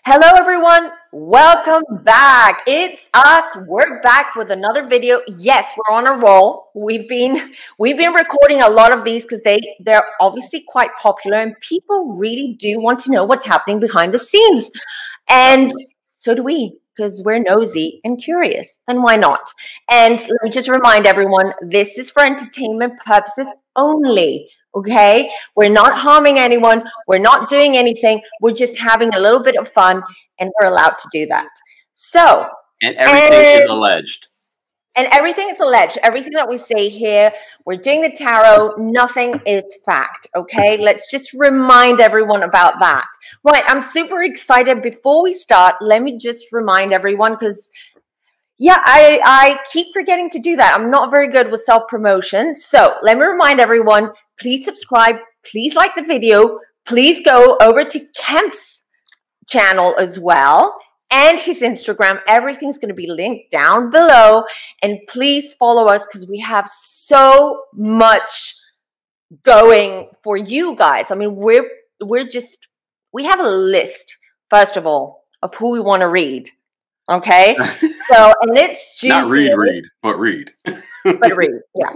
Hello everyone, welcome back. It's us. We're back with another video. Yes, we're on a roll. We've been recording a lot of these because they're obviously quite popular and people really do want to know what's happening behind the scenes. And so do we, because we're nosy and curious. And why not? And let me just remind everyone, this is for entertainment purposes only. Okay, we're not harming anyone. We're not doing anything. We're just having a little bit of fun, and we're allowed to do that. So, and everything is alleged. And everything is alleged. Everything that we say here, we're doing the tarot. Nothing is fact. Okay, let's just remind everyone about that. Right, I'm super excited. Before we start, let me just remind everyone because. Yeah, I keep forgetting to do that. I'm not very good with self-promotion. So let me remind everyone, please subscribe. Please like the video. Please go over to Kemp's channel as well and his Instagram. Everything's going to be linked down below. And please follow us because we have so much going for you guys. I mean, we have a list, first of all, of who we want to read. Okay, so and it's juicy. Not read, but read. But read, yeah.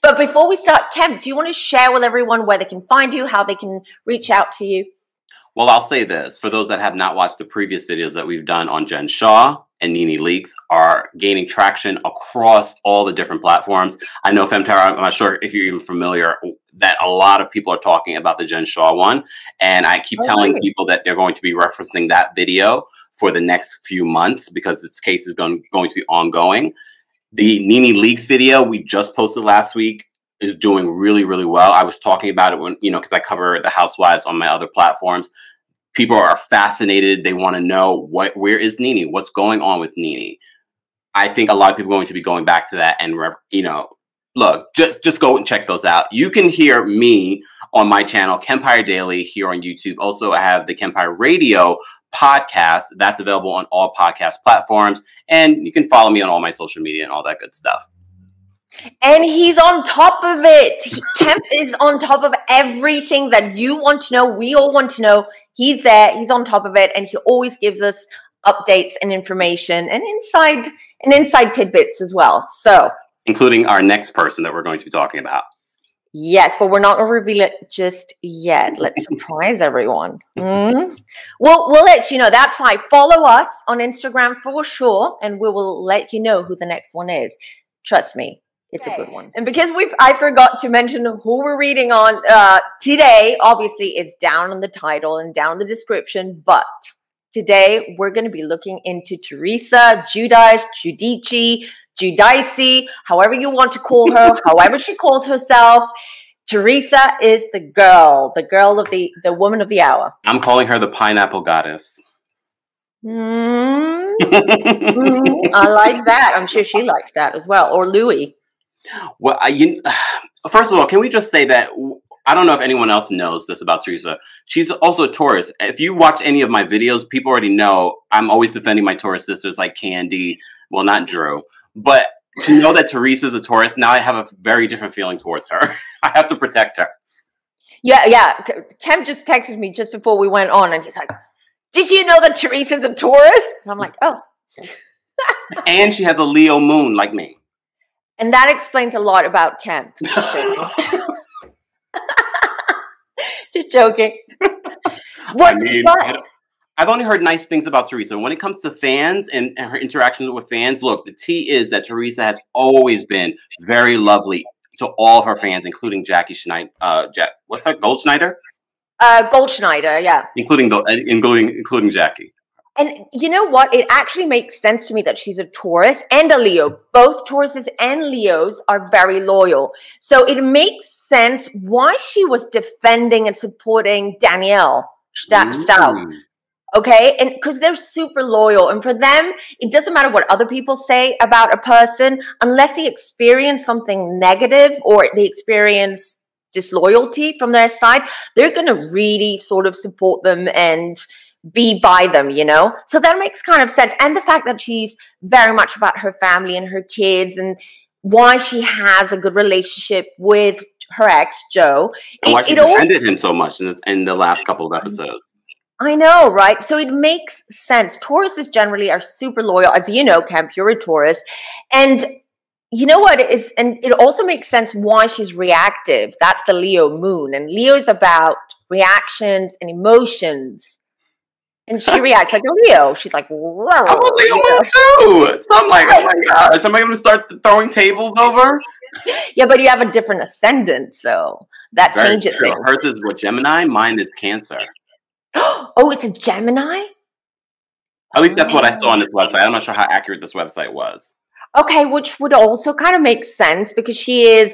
But before we start, Kemp, do you want to share with everyone where they can find you, how they can reach out to you? Well, I'll say this. For those that have not watched the previous videos that we've done on Jen Shah and Nene Leakes are gaining traction across all the different platforms. I know Femme, I'm not sure if you're even familiar that a lot of people are talking about the Jen Shah one. And I keep telling people that they're going to be referencing that video for the next few months because this case is going to be ongoing. The Nene Leakes video we just posted last week is doing really, really well. I was talking about it when, because I cover the Housewives on my other platforms. People are fascinated. They want to know where is Nene? What's going on with Nene? I think a lot of people are going to be going back to that and, look, just go and check those out. You can hear me on my channel, Kempire Daily, here on YouTube. Also, I have the Kempire Radio podcast that's available on all podcast platforms. And you can follow me on all my social media and all that good stuff. And he's on top of it. Kemp is on top of everything that you want to know. We all want to know. He's there. He's on top of it. And he always gives us updates and information and inside tidbits as well. So, including our next person that we're going to be talking about. Yes, but we're not going to reveal it just yet. Let's surprise everyone. We'll let you know. That's why follow us on Instagram for sure, and we will let you know who the next one is. Trust me, it's a good one. And because I forgot to mention who we're reading on today, obviously it's down in the title and down in the description, but today we're going to be looking into Teresa Guidice, Giudice, however you want to call her, however she calls herself. Teresa is the girl of the woman of the hour. I'm calling her the pineapple goddess. I like that. I'm sure she likes that as well. Or Louis. Well, first of all, can we just say that I don't know if anyone else knows this about Teresa. She's also a Taurus. If you watch any of my videos, people already know I'm always defending my Taurus sisters like Candy. Well, not Drew. But to know that Teresa's a Taurus, now I have a very different feeling towards her. I have to protect her. Yeah. Kemp just texted me just before we went on, and he's like, did you know that Teresa's a Taurus? And I'm like, oh. And she has a Leo moon like me. And that explains a lot about Kemp. Just joking. I've only heard nice things about Teresa. When it comes to fans and her interactions with fans, look, the tea is that Teresa has always been very lovely to all of her fans, including Jackie Schneider. What's her? Goldschneider? Goldschneider, yeah. Including Jackie. And you know what? It actually makes sense to me that she's a Taurus and a Leo. Both Tauruses and Leos are very loyal. So it makes sense why she was defending and supporting Danielle Staub. Okay, and because they're super loyal, and for them, it doesn't matter what other people say about a person, unless they experience something negative or they experience disloyalty from their side, they're going to really sort of support them and be by them, So that makes kind of sense. And the fact that she's very much about her family and her kids and why she has a good relationship with her ex, Joe. And why she defended him so much in the last couple of episodes. I know, right? So it makes sense. Tauruses generally are super loyal. As you know, Kemp, you're a Taurus. And you know what it is? And it also makes sense why she's reactive. That's the Leo moon. And Leo is about reactions and emotions. And she reacts like a Leo. She's like, whoa, I'm a Leo moon too. So I'm like, oh my gosh, am I going to start throwing tables over? Yeah, but you have a different ascendant, so that changes things. Hers is what, Gemini? Mine is Cancer. Oh, it's a Gemini? At least that's what I saw on this website. I'm not sure how accurate this website was. Okay, which would also kind of make sense because she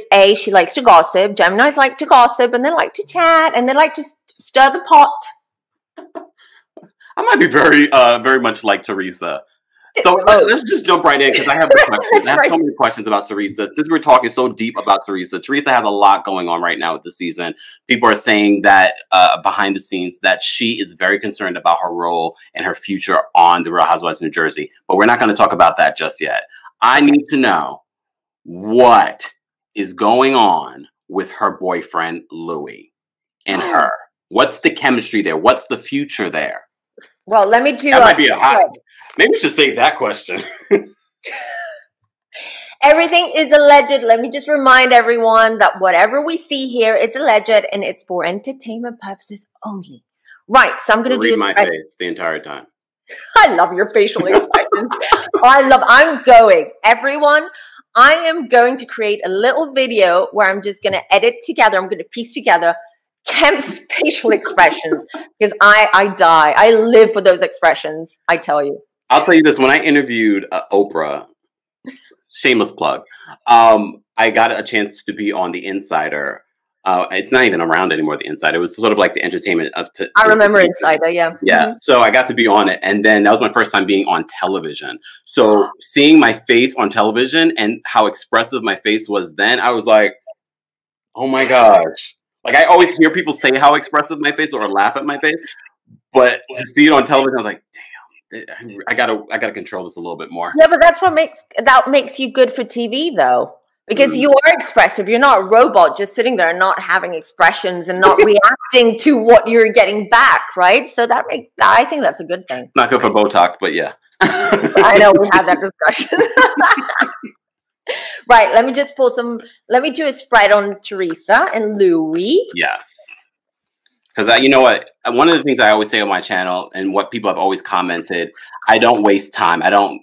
likes to gossip. Geminis like to gossip and they like to chat and they like to stir the pot. I might be very much like Teresa. So let's just jump right in because I have the questions. I have so many questions about Teresa. Since we're talking so deep about Teresa, Teresa has a lot going on right now with the season. People are saying that behind the scenes that she is very concerned about her role and her future on the Real Housewives of New Jersey. But we're not going to talk about that just yet. I need to know what is going on with her boyfriend, Louis, and her. What's the chemistry there? What's the future there? Well, let me do that. Might be a hot. Maybe we should save that question. Everything is alleged. Let me just remind everyone that whatever we see here is alleged and it's for entertainment purposes only. Right. So I'm going to do my face the entire time. I love your facial expressions. Everyone, I am going to create a little video where I'm just going to edit together. I'm going to piece together Kemp's facial expressions because I die. I live for those expressions. I tell you. I'll tell you this. When I interviewed Oprah, shameless plug, I got a chance to be on The Insider. It's not even around anymore, The Insider. It was sort of like the entertainment I remember Insider, yeah. Yeah, so I got to be on it. And then that was my first time being on television. So seeing my face on television and how expressive my face was then, I was like, oh my gosh. Like, I always hear people say how expressive my face or laugh at my face. But to see it on television, I was like, damn, I gotta control this a little bit more. Yeah, but that's what makes you good for TV, though. Because you are expressive. You're not a robot just sitting there and not having expressions and not reacting to what you're getting back, right? So I think that's a good thing. Not good for Botox, but yeah. I know, we had that discussion. Right, let me do a spread on Teresa and Louis. Yes. Because you know what? One of the things I always say on my channel and what people have always commented, I don't waste time. I don't,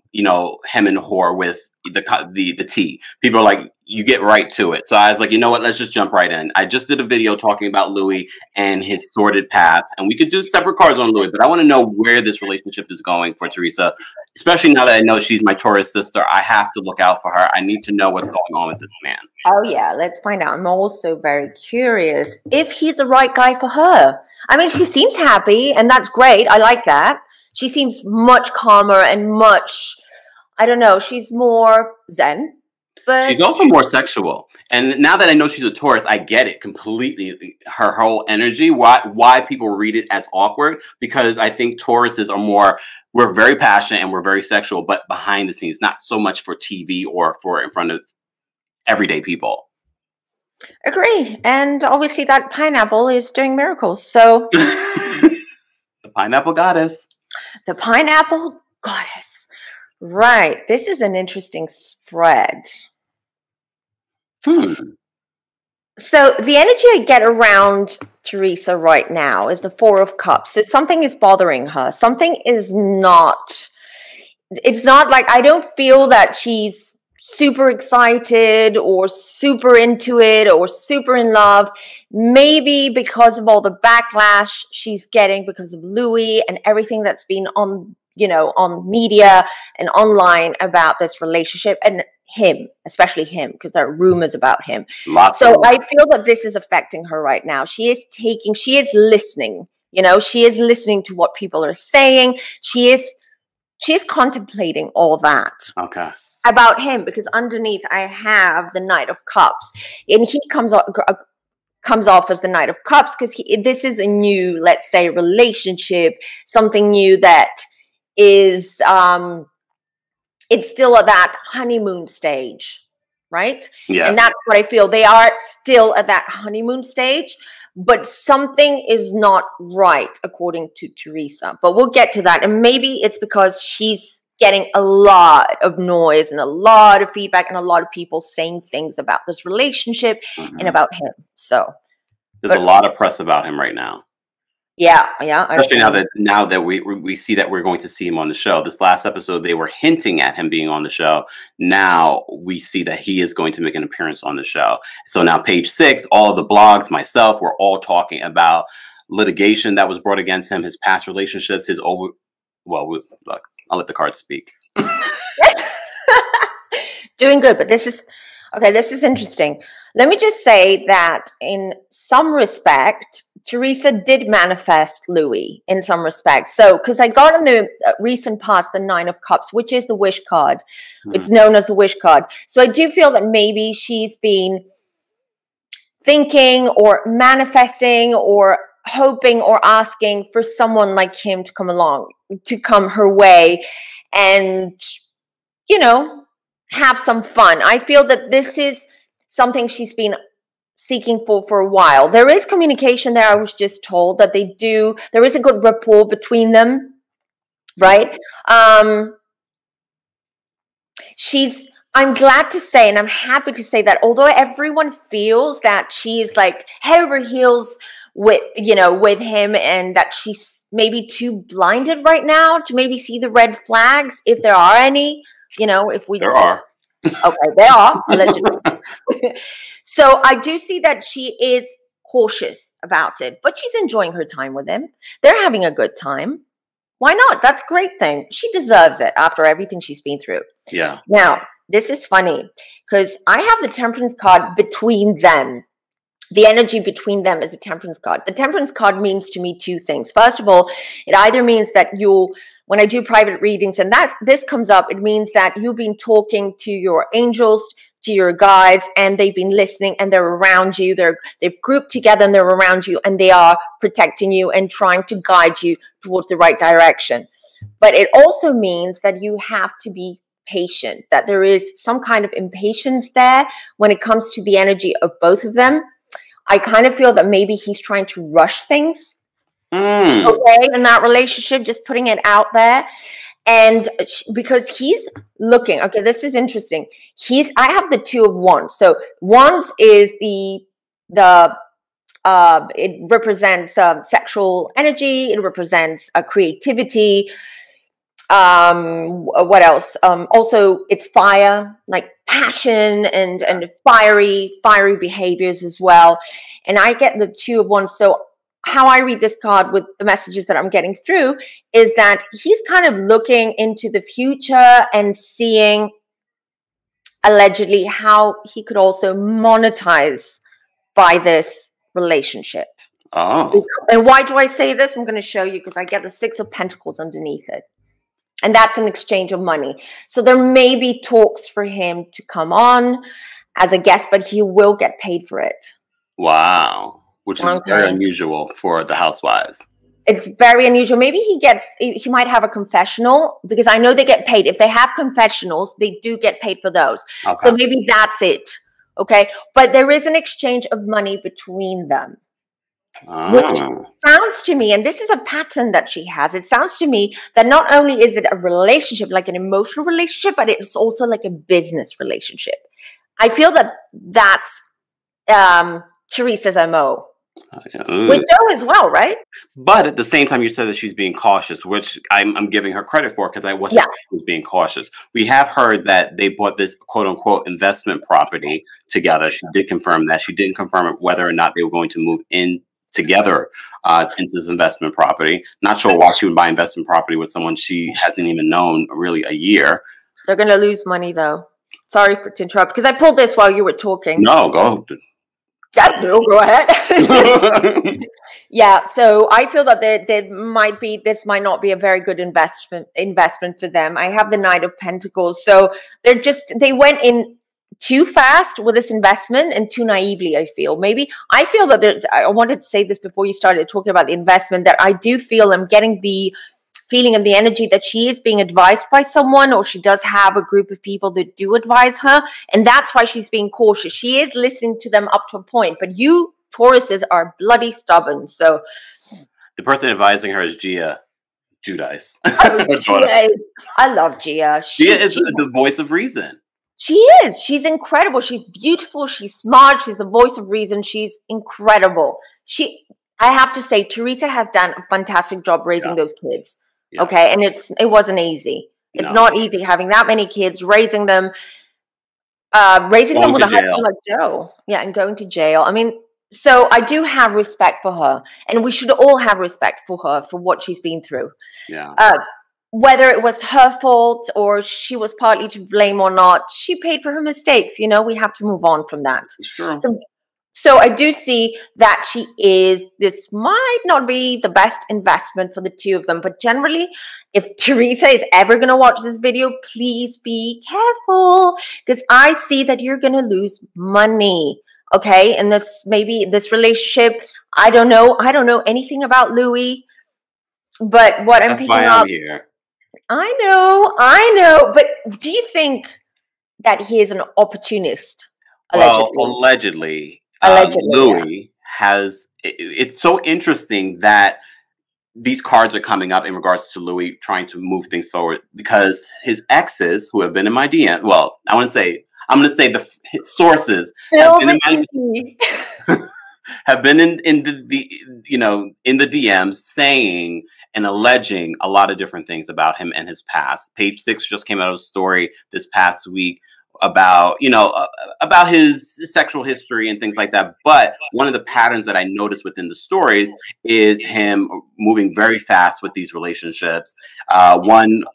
hem and whore with the tea. People are like, you get right to it. So I was like, you know what? Let's just jump right in. I just did a video talking about Louis and his sordid past. And we could do separate cards on Louis, but I want to know where this relationship is going for Teresa, especially now that I know she's my Taurus sister. I have to look out for her. I need to know what's going on with this man. Oh, yeah. Let's find out. I'm also very curious if he's the right guy for her. I mean, she seems happy, and that's great. I like that. She seems much calmer and much, I don't know, she's more zen. But she's also more sexual. And now that I know she's a Taurus, I get it completely. Her whole energy, why people read it as awkward, because I think Tauruses are we're very passionate and we're very sexual, but behind the scenes, not so much for TV or for in front of everyday people. Agree. And obviously that pineapple is doing miracles. So the pineapple goddess. The pineapple goddess. Right. This is an interesting spread. So the energy I get around Teresa right now is the Four of Cups. So something is bothering her. Something is not, it's not like, I don't feel that she's super excited or super into it or super in love. Maybe because of all the backlash she's getting because of Louis and everything that's been on, on media and online about this relationship and him, especially him, because there are rumors about him. So I feel that this is affecting her right now. She is listening, she is listening to what people are saying. She is contemplating all that. Okay. About him, because underneath I have the Knight of Cups, and he comes off as the Knight of Cups because this is a new, let's say, relationship, something new that is it's still at that honeymoon stage, right? Yeah. And that's what I feel. They are still at that honeymoon stage, but something is not right according to Teresa. But we'll get to that. And maybe it's because she's getting a lot of noise and a lot of feedback and a lot of people saying things about this relationship and about him. So there's a lot of press about him right now. Yeah. Especially now that we see that we're going to see him on the show. This last episode, they were hinting at him being on the show. Now we see that he is going to make an appearance on the show. So now page 6, all of the blogs, myself, we're all talking about litigation that was brought against him, his past relationships, look, I'll let the cards speak. Doing good, but this is interesting. Let me just say that in some respect, Teresa did manifest Louis in some respects. So, because I got in the recent past the 9 of Cups, which is the wish card. It's known as the wish card. So I do feel that maybe she's been thinking or manifesting or hoping or asking for someone like him to come along, to come her way and, you know, have some fun. I feel that this is something she's been seeking for a while. There is communication there. I was just told that there is a good rapport between them, right? I'm glad to say, and I'm happy to say that although everyone feels that she's like head over heels with him, and that she's maybe too blinded right now to maybe see the red flags, if there are any, there are. Okay, they are, allegedly. So I do see that she is cautious about it, but she's enjoying her time with him. They're having a good time. Why not? That's a great thing. She deserves it after everything she's been through. Yeah. Now, this is funny because I have the Temperance card between them. The energy between them is the Temperance card. The Temperance card means to me 2 things. First of all, it either means that when I do private readings and this comes up, it means that you've been talking to your angels, to your guides, and they've been listening and they're around you. They've grouped together and they're around you and they are protecting you and trying to guide you towards the right direction. But it also means that you have to be patient, that there is some kind of impatience there when it comes to the energy of both of them. I kind of feel that maybe he's trying to rush things, okay, in that relationship, just putting it out there. And because he's looking, okay, this is interesting. I have the 2 of Wands. So Wands is it represents sexual energy. It represents creativity. What else? Also, it's fire, like passion and fiery behaviors as well. And I get the 2 of Wands. So how I read this card with the messages that I'm getting through is that he's kind of looking into the future and seeing allegedly how he could also monetize by this relationship. Oh. And why do I say this? I'm going to show you because I get the 6 of Pentacles underneath it. And that's an exchange of money. So there may be talks for him to come on as a guest, but he will get paid for it. Wow. Which is very unusual for the Housewives. It's very unusual. Maybe he might have a confessional, because I know they get paid. If they have confessionals, they do get paid for those. Okay. So maybe that's it. Okay. But there is an exchange of money between them. Which sounds to me, and this is a pattern that she has, it sounds to me that not only is it a relationship, like an emotional relationship, but it's also like a business relationship. I feel that that's Teresa's MO. With Joe as well, right? But at the same time, you said that she's being cautious, which I'm giving her credit for, because I wasn't sure she was being cautious. We have heard that they bought this quote-unquote investment property together. She did confirm that. She didn't confirm whether or not they were going to move in together into this investment property. Not sure why she would buy investment property with someone she hasn't even known really a year. They're going to lose money, though. Sorry to interrupt, because I pulled this while you were talking. No, go. Go ahead. Yeah, so I feel that this might not be a very good investment for them. I have the Knight of Pentacles, so they went in too fast with this investment and too naively. I feel that I wanted to say this before you started talking about the investment, that I do feel I'm getting the feeling of the energy that she is being advised by someone, or she does have a group of people that do advise her, and that's why she's being cautious. She is listening to them up to a point, but you Tauruses are bloody stubborn. So the person advising her is Giudice. I love Gia. Gia is the voice of reason. She is. She's incredible. She's beautiful. She's smart. She's the voice of reason. She's incredible. I have to say, Teresa has done a fantastic job raising those kids. Yeah. Okay. And it wasn't easy. It's not easy having that many kids, raising them with a husband like Joe. Yeah. And going to jail. I mean, so I do have respect for her, and we should all have respect for her for what she's been through. Yeah. Whether it was her fault or she was partly to blame or not, she paid for her mistakes. You know, we have to move on from that. Sure. So I do see that this might not be the best investment for the two of them. But generally, if Teresa is ever going to watch this video, please be careful, because I see that you're going to lose money. Okay. And this relationship, I don't know anything about Louis, but what I'm picking up. Here. I know. But do you think that he is an opportunist? Allegedly. Louis has. It's so interesting that these cards are coming up in regards to Louis trying to move things forward, because his exes who have been in my DM. Well, I'm going to say the sources have been in the DMs saying and alleging a lot of different things about him and his past. Page 6 just came out of a story this past week about his sexual history and things like that. But one of the patterns that I noticed within the stories is him moving very fast with these relationships. One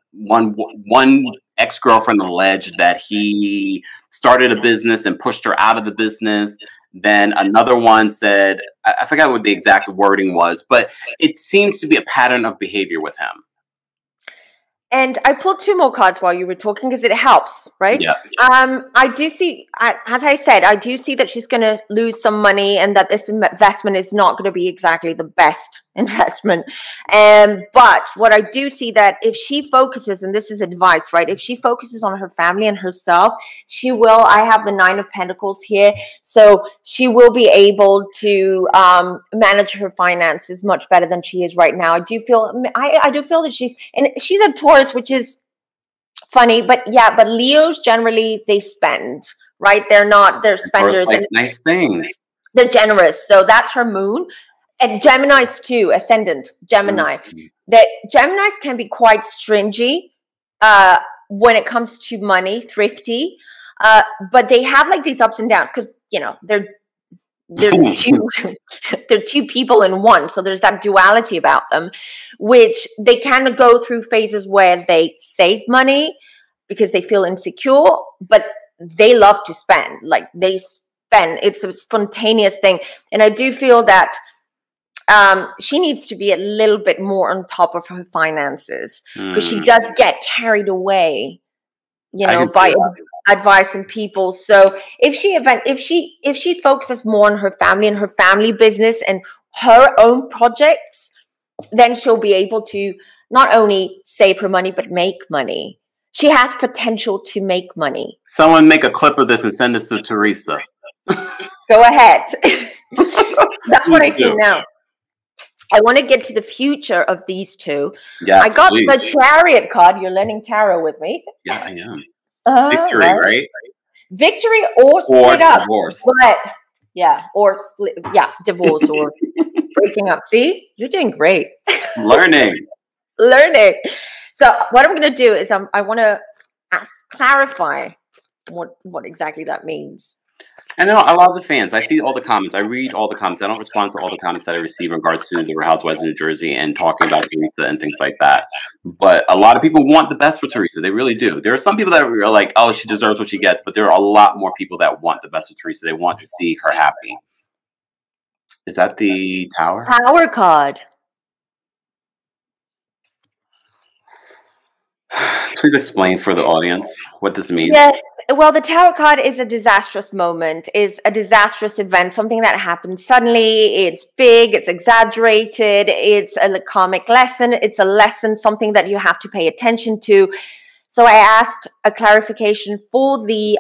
ex-girlfriend alleged that he started a business and pushed her out of the business. Then another one said, I forgot what the exact wording was, but it seems to be a pattern of behavior with him. And I pulled 2 more cards while you were talking because it helps, right? Yes. I do see, as I said, I do see that she's going to lose some money and that this investment is not going to be exactly the best investment. But what I do see that if she focuses, and this is advice, right? If she focuses on her family and herself, she will, I have the 9 of Pentacles here. So she will be able to manage her finances much better than she is right now. I do feel that she's a Taurus, which is funny, but Leos generally, they spend, right? They're spenders. Like nice things. They're generous. So that's her moon. And Geminis too, ascendant Gemini. That Geminis can be quite stringy when it comes to money, thrifty, but they have like these ups and downs because they're two people in one. So there's that duality about them, which they kind of go through phases where they save money because they feel insecure, but they love to spend. Like they spend. It's a spontaneous thing, and I do feel that. She needs to be a little bit more on top of her finances because she does get carried away, by advice and people. So if she focuses more on her family and her family business and her own projects, then she'll be able to not only save her money but make money. She has potential to make money. Someone make a clip of this and send this to Teresa. Go ahead. That's what I see now. I want to get to the future of these two. Yes, I got the Chariot card. You're learning tarot with me. Yeah, I am. Victory, right? Victory or split up. Divorce. But, or split. Yeah, divorce or breaking up. See, you're doing great. Learning. So what I'm going to do is I want to clarify what exactly that means. And I love the fans. I see all the comments. I read all the comments. I don't respond to all the comments that I receive in regards to the Real Housewives of New Jersey and talking about Teresa and things like that. But a lot of people want the best for Teresa. They really do. There are some people that are like, oh, she deserves what she gets. But there are a lot more people that want the best for Teresa. They want to see her happy. Is that the Tower? Tower card. Please explain for the audience what this means. Yes. Well, the Tower card is a disastrous moment, is a disastrous event, something that happens suddenly. It's big, it's exaggerated, it's a comic lesson, it's a lesson, something that you have to pay attention to. So I asked a clarification for the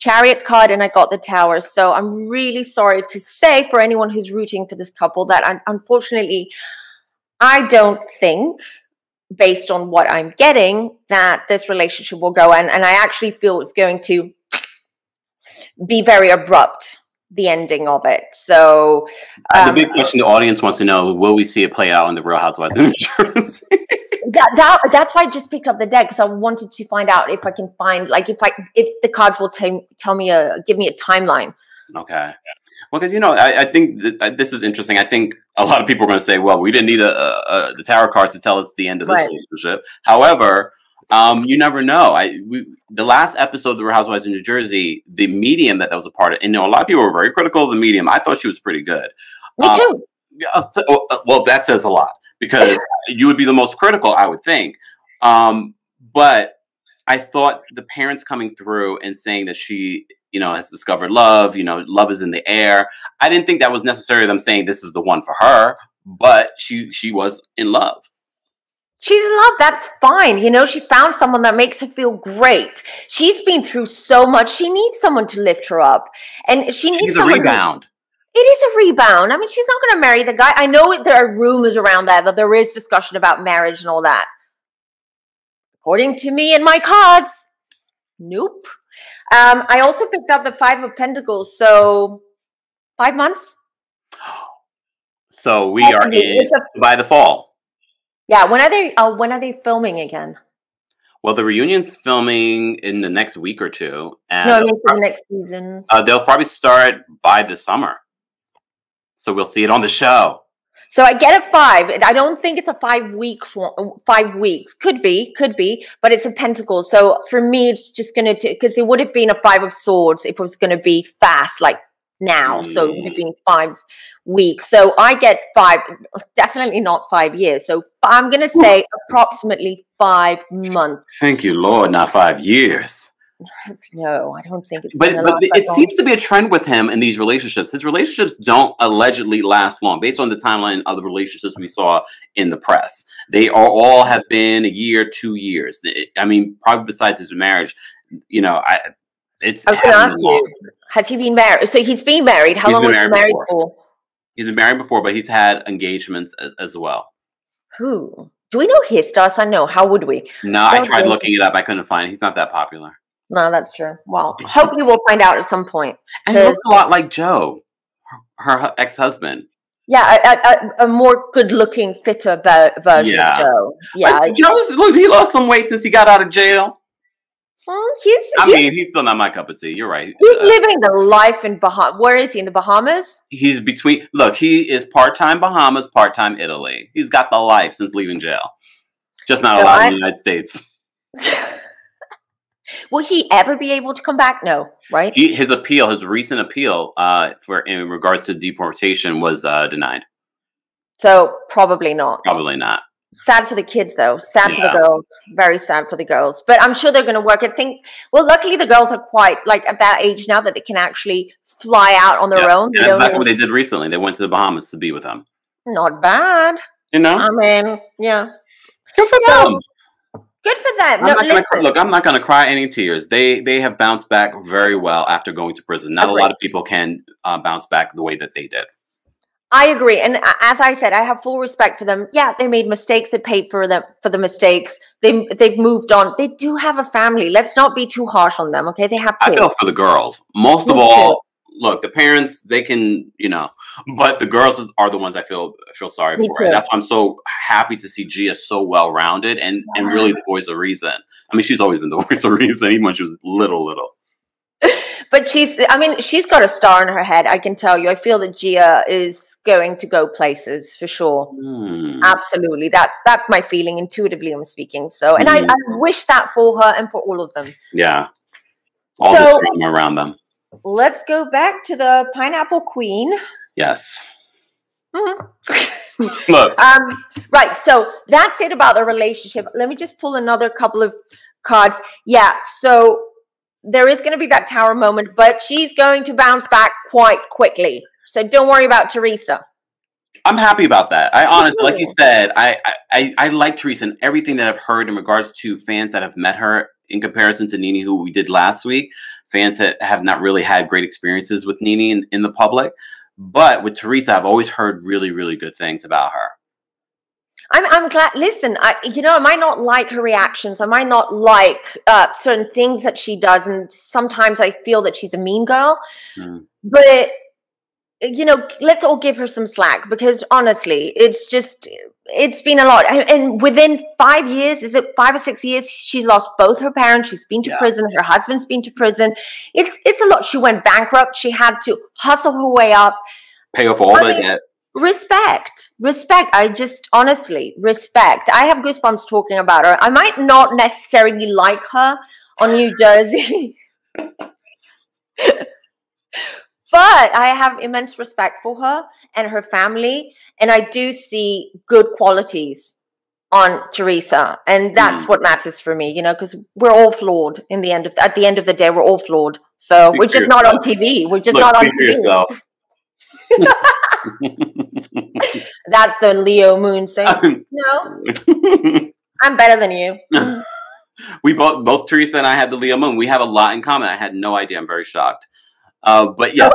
Chariot card, and I got the Tower. So I'm really sorry to say for anyone who's rooting for this couple that unfortunately, I don't think, based on what I'm getting, that this relationship will go. And I actually feel it's going to be very abrupt, the ending of it. So the big question the audience wants to know, will we see it play out on the Real Housewives of New Jersey? That's why I just picked up the deck, because I wanted to find out if I can find, like, if the cards will tell me give me a timeline. Okay. Well, because I think that this is interesting. I think a lot of people are going to say, well, we didn't need the tarot card to tell us the end of this relationship. However, you never know. The last episode of the Real Housewives of New Jersey, the medium that was a part of, and a lot of people were very critical of the medium. I thought she was pretty good. Me too. Well, that says a lot, because you would be the most critical, I would think. But I thought the parents coming through and saying that she, has discovered love, love is in the air. I didn't think that was necessarily them saying this is the one for her, but she was in love. She's in love. That's fine. She found someone that makes her feel great. She's been through so much. She needs someone to lift her up. And she needs a rebound. It is a rebound. I mean, she's not going to marry the guy. I know there are rumors around that there is discussion about marriage and all that. According to me and my cards, nope. I also picked up the 5 of Pentacles. So 5 months. So we are in by the fall. Yeah, when are they filming again? Well, the reunion's filming in the next week or two. And no, I mean for the next season. They'll probably start by the summer. So we'll see it on the show. So I get a 5. I don't think it's a 5 weeks. Could be, but it's a pentacle. So for me, it's just going to, because it would have been a 5 of swords if it was going to be fast, like now. So it would have been 5 weeks. So I get 5, definitely not 5 years. So I'm going to say approximately 5 months. Thank you, Lord, not 5 years. No, I don't think it's. But it seems to be a trend with him in these relationships. His relationships don't allegedly last long, based on the timeline of the relationships we saw in the press. They all have been a year, 2 years. I mean, probably besides his marriage, it's. I was going to ask you, has he been married? So he's been married. How long was he married for? He's been married before, but he's had engagements as well. Who? Do we know his star sign? No. How would we? No, I tried looking it up. I couldn't find it. He's not that popular. No, that's true. Well, hopefully we'll find out at some point. And he looks a lot like Joe, her ex-husband. Yeah, a more good-looking, fitter version of Joe. Yeah, look, he lost some weight since he got out of jail. He's still not my cup of tea. You're right. He's living the life in Bahamas. Where is he? In the Bahamas? He's between. Look, he is part-time Bahamas, part-time Italy. He's got the life since leaving jail. Just not allowed in the United States. Will he ever be able to come back? No, right? His recent appeal, in regards to deportation, was denied. So probably not. Probably not. Sad for the kids, though. Sad for the girls. Very sad for the girls. But I'm sure they're going to work. I think. Well, luckily the girls are quite like at that age now that they can actually fly out on their own. That's exactly what they did recently. They went to the Bahamas to be with him. Not bad. I mean, yeah. Good for them. Good for them. I'm not going to cry any tears. They have bounced back very well after going to prison. Not a lot of people can bounce back the way that they did. I agree. And as I said, I have full respect for them. Yeah, they made mistakes. They paid for the mistakes. They've moved on. They do have a family. Let's not be too harsh on them, okay? They have kids. I feel for the girls. Most of all, look, the parents, they can, but the girls are the ones I feel sorry for. And that's why I'm so happy to see Gia so well-rounded and really the voice of reason. I mean, she's always been the voice of reason, even when she was little. But she's got a star in her head, I can tell you. I feel that Gia is going to go places for sure. Absolutely. That's my feeling, intuitively I'm speaking. So, and I wish that for her and for all of them. Yeah. All the drama around them. Let's go back to the Pineapple Queen. Yes. Mm-hmm. Look. Right. So that's it about the relationship. Let me just pull another couple of cards. Yeah. So there is going to be that Tower moment, but she's going to bounce back quite quickly. So don't worry about Teresa. I'm happy about that. I honestly, like you said, I like Teresa, and everything that I've heard in regards to fans that have met her in comparison to Nene, who we did last week. fans have not really had great experiences with Nene in the public. But with Teresa, I've always heard really, really good things about her. I'm glad. Listen, I might not like her reactions. I might not like certain things that she does, and sometimes I feel that she's a mean girl. But let's all give her some slack, because honestly, it's been a lot. And within 5 years, is it 5 or 6 years, she's lost both her parents. She's been to prison. Her husband's been to prison. It's a lot. She went bankrupt. She had to hustle her way up, pay off all that debt. Respect. I just honestly respect. I have goosebumps talking about her. I might not necessarily like her on New Jersey, but I have immense respect for her and her family. And I do see good qualities on Teresa. And that's what matters for me, because we're all flawed at the end of the day, we're all flawed. So we're just not on TV. We're just not on TV. Yourself. That's the Leo moon saying, no, I'm better than you. We both Teresa and I had the Leo moon. We have a lot in common. I had no idea. I'm very shocked. But yes,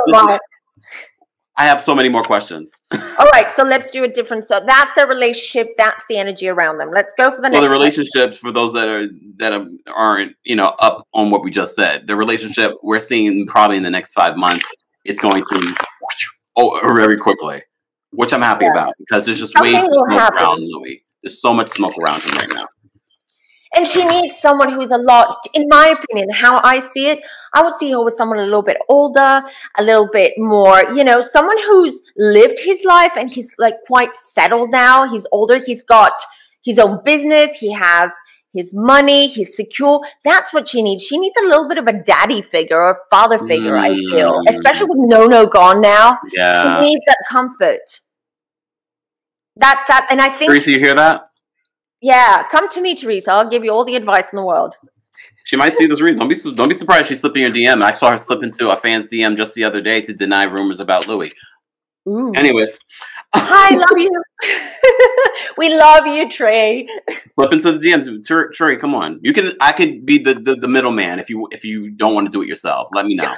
I have so many more questions. All right, so let's do a different stuff. That's their relationship. That's the energy around them. Let's go for the next. Well, the relationships, for those that aren't up on what we just said, the relationship we're seeing probably in the next 5 months, it's going to very quickly, which I'm happy about, because there's just way too smoke around Louis. There's so much smoke around him right now. And she needs someone who's a lot, in my opinion, how I see it, I would see her with someone a little bit older, a little bit more, someone who's lived his life and he's like quite settled now. He's older. He's got his own business. He has his money. He's secure. That's what she needs. She needs a little bit of a daddy figure or father figure, I feel, especially with No gone now. Yeah. She needs that comfort. And I think. Teresa, you hear that? Yeah, come to me, Teresa. I'll give you all the advice in the world. She might see this read. Don't be surprised she's slipping your DM. I saw her slip into a fan's DM just the other day to deny rumors about Louis. Ooh. Anyways, I love you. We love you, Trey. Slip into the DMs, Trey. Come on, I could be the middleman if you don't want to do it yourself. Let me know.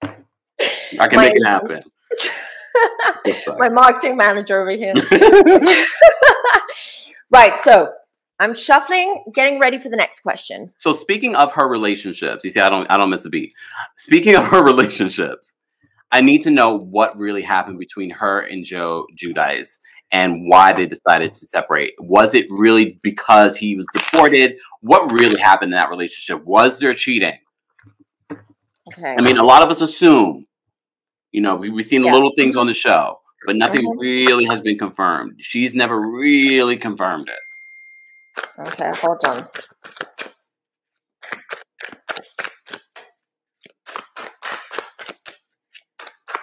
I can make it happen. My marketing manager over here. Right, so I'm shuffling, getting ready for the next question. So speaking of her relationships, you see, I don't miss a beat. Speaking of her relationships, I need to know what really happened between her and Giudice and why they decided to separate. Was it really because he was deported? What really happened in that relationship? Was there cheating? Okay. I mean, a lot of us assume. We've seen little things on the show, but nothing really has been confirmed. She's never really confirmed it. Okay, hold on.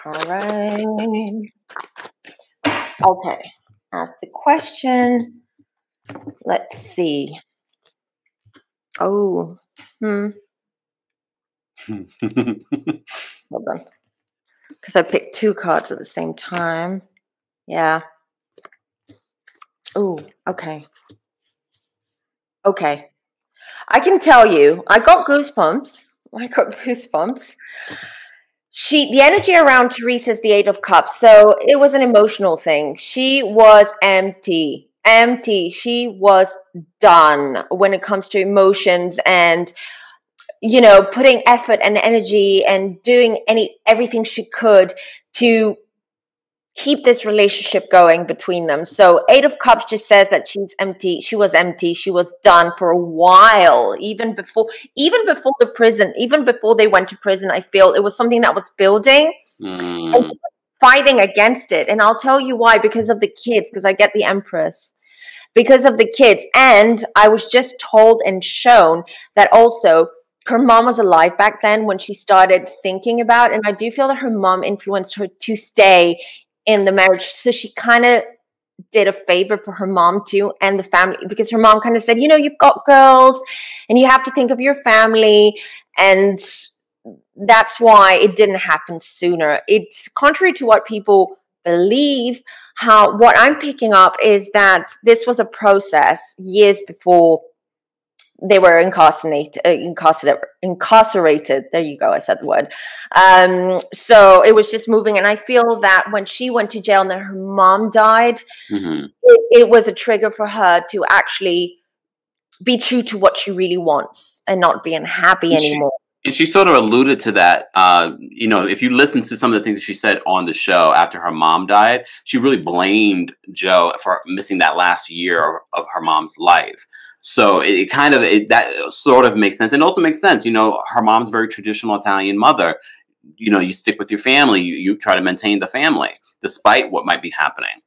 All right. Okay, ask the question. Let's see. Oh, Hold on. Because I picked 2 cards at the same time. Yeah. Oh, okay. Okay. I can tell you, I got goosebumps. The energy around Teresa is the 8 of Cups. So it was an emotional thing. She was empty. She was done when it comes to emotions and putting effort and energy and doing everything she could to keep this relationship going between them. So 8 of Cups just says that she's empty. She was empty. She was done for a while, even before the prison, even before they went to prison. I feel it was something that was building and fighting against it. And I'll tell you why, because of the kids, because I get the Empress. Because of the kids. And I was just told and shown that also her mom was alive back then when she started thinking about, and I do feel that her mom influenced her to stay in the marriage. So she kind of did a favor for her mom too and the family, because her mom kind of said, you've got girls and you have to think of your family. And that's why it didn't happen sooner. It's contrary to what people believe. What I'm picking up is that this was a process years before they were incarcerated. There you go. I said the word. So it was just moving. And I feel that when she went to jail and then her mom died, it was a trigger for her to actually be true to what she really wants and not be unhappy anymore. And she sort of alluded to that. You know, if you listen to some of the things that she said on the show after her mom died, she really blamed Joe for missing that last year of her mom's life. So that sort of makes sense. And also makes sense. You know, her mom's a very traditional Italian mother. You know, you stick with your family. You try to maintain the family despite what might be happening.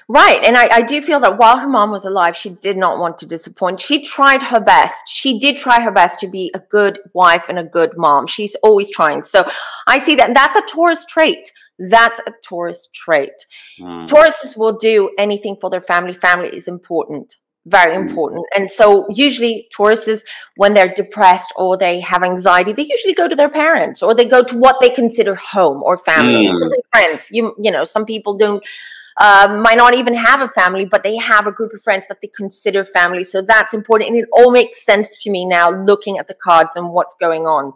Right. And I do feel that while her mom was alive, she did not want to disappoint. She tried her best. She did try her best to be a good wife and a good mom. She's always trying. So I see that. That's a Taurus trait. That's a Taurus trait. Tauruses will do anything for their family. Family is important. Very important. And so usually Tauruses, when they're depressed or they have anxiety, they usually go to their parents or they go to what they consider home or family. Or friends. You know, some people don't. Might not even have a family, but they have a group of friends that they consider family. So that's important. And it all makes sense to me now looking at the cards and what's going on.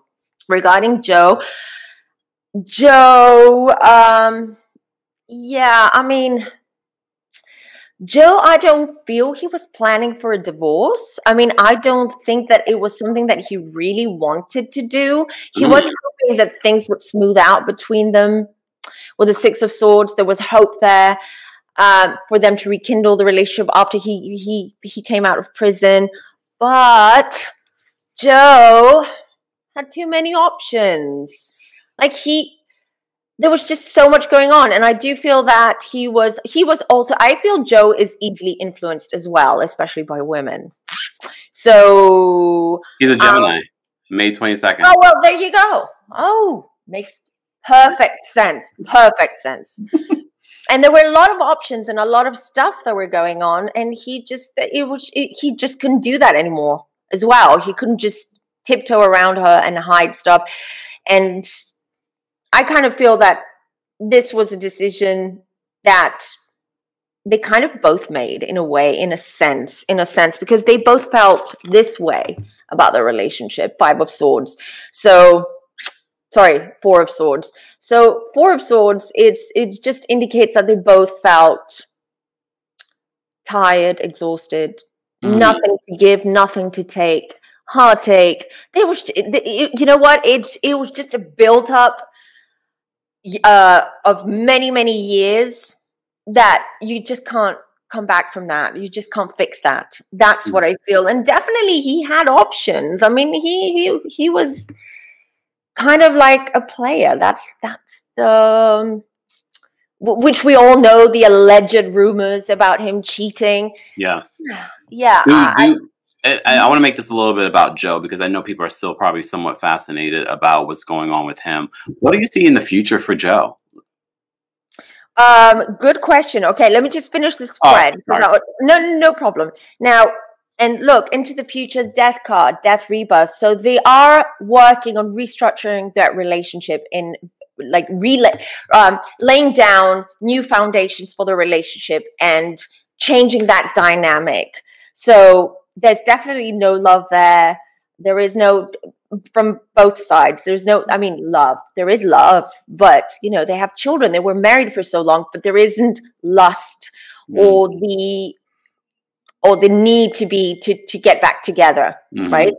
Regarding Joe, yeah, I mean, Joe, I don't feel he was planning for a divorce. I mean, I don't think that it was something that he really wanted to do. He was hoping that things would smooth out between them. With the Six of Swords, there was hope there for them to rekindle the relationship after he came out of prison. But Joe had too many options. Like there was just so much going on. And I do feel that he was also, I feel Joe is easily influenced as well, especially by women. So he's a Gemini, May 22nd. Oh, well, there you go. Oh, makes perfect sense. Perfect sense. And there were a lot of options and a lot of stuff that were going on. And he just couldn't do that anymore as well. He couldn't just tiptoe around her and hide stuff. And I kind of feel that this was a decision that they kind of both made in a way, in a sense, because they both felt this way about their relationship. Five of Swords. So, sorry, Four of Swords. So Four of Swords, it just indicates that they both felt tired, exhausted, nothing to give, nothing to take, heartache. You know what? It was just a built up of many, many years that you just can't come back from that. You just can't fix that. That's what I feel. And definitely he had options. I mean, he was kind of like a player. That's the which we all know, the alleged rumors about him cheating. Yes. Yeah. I want to make this a little bit about Joe because I know people are still probably somewhat fascinated about what's going on with him. What do you see in the future for Joe? Good question. Okay, let me just finish the spread. No problem. Now, and look, into the future, Death card, Death Rebirth. So they are working on restructuring that relationship in like laying down new foundations for the relationship and changing that dynamic. So there's definitely no love there. There is no, from both sides. There's no, I mean, love. There is love, but you know, they have children. They were married for so long, but there isn't lust or the need to get back together, right?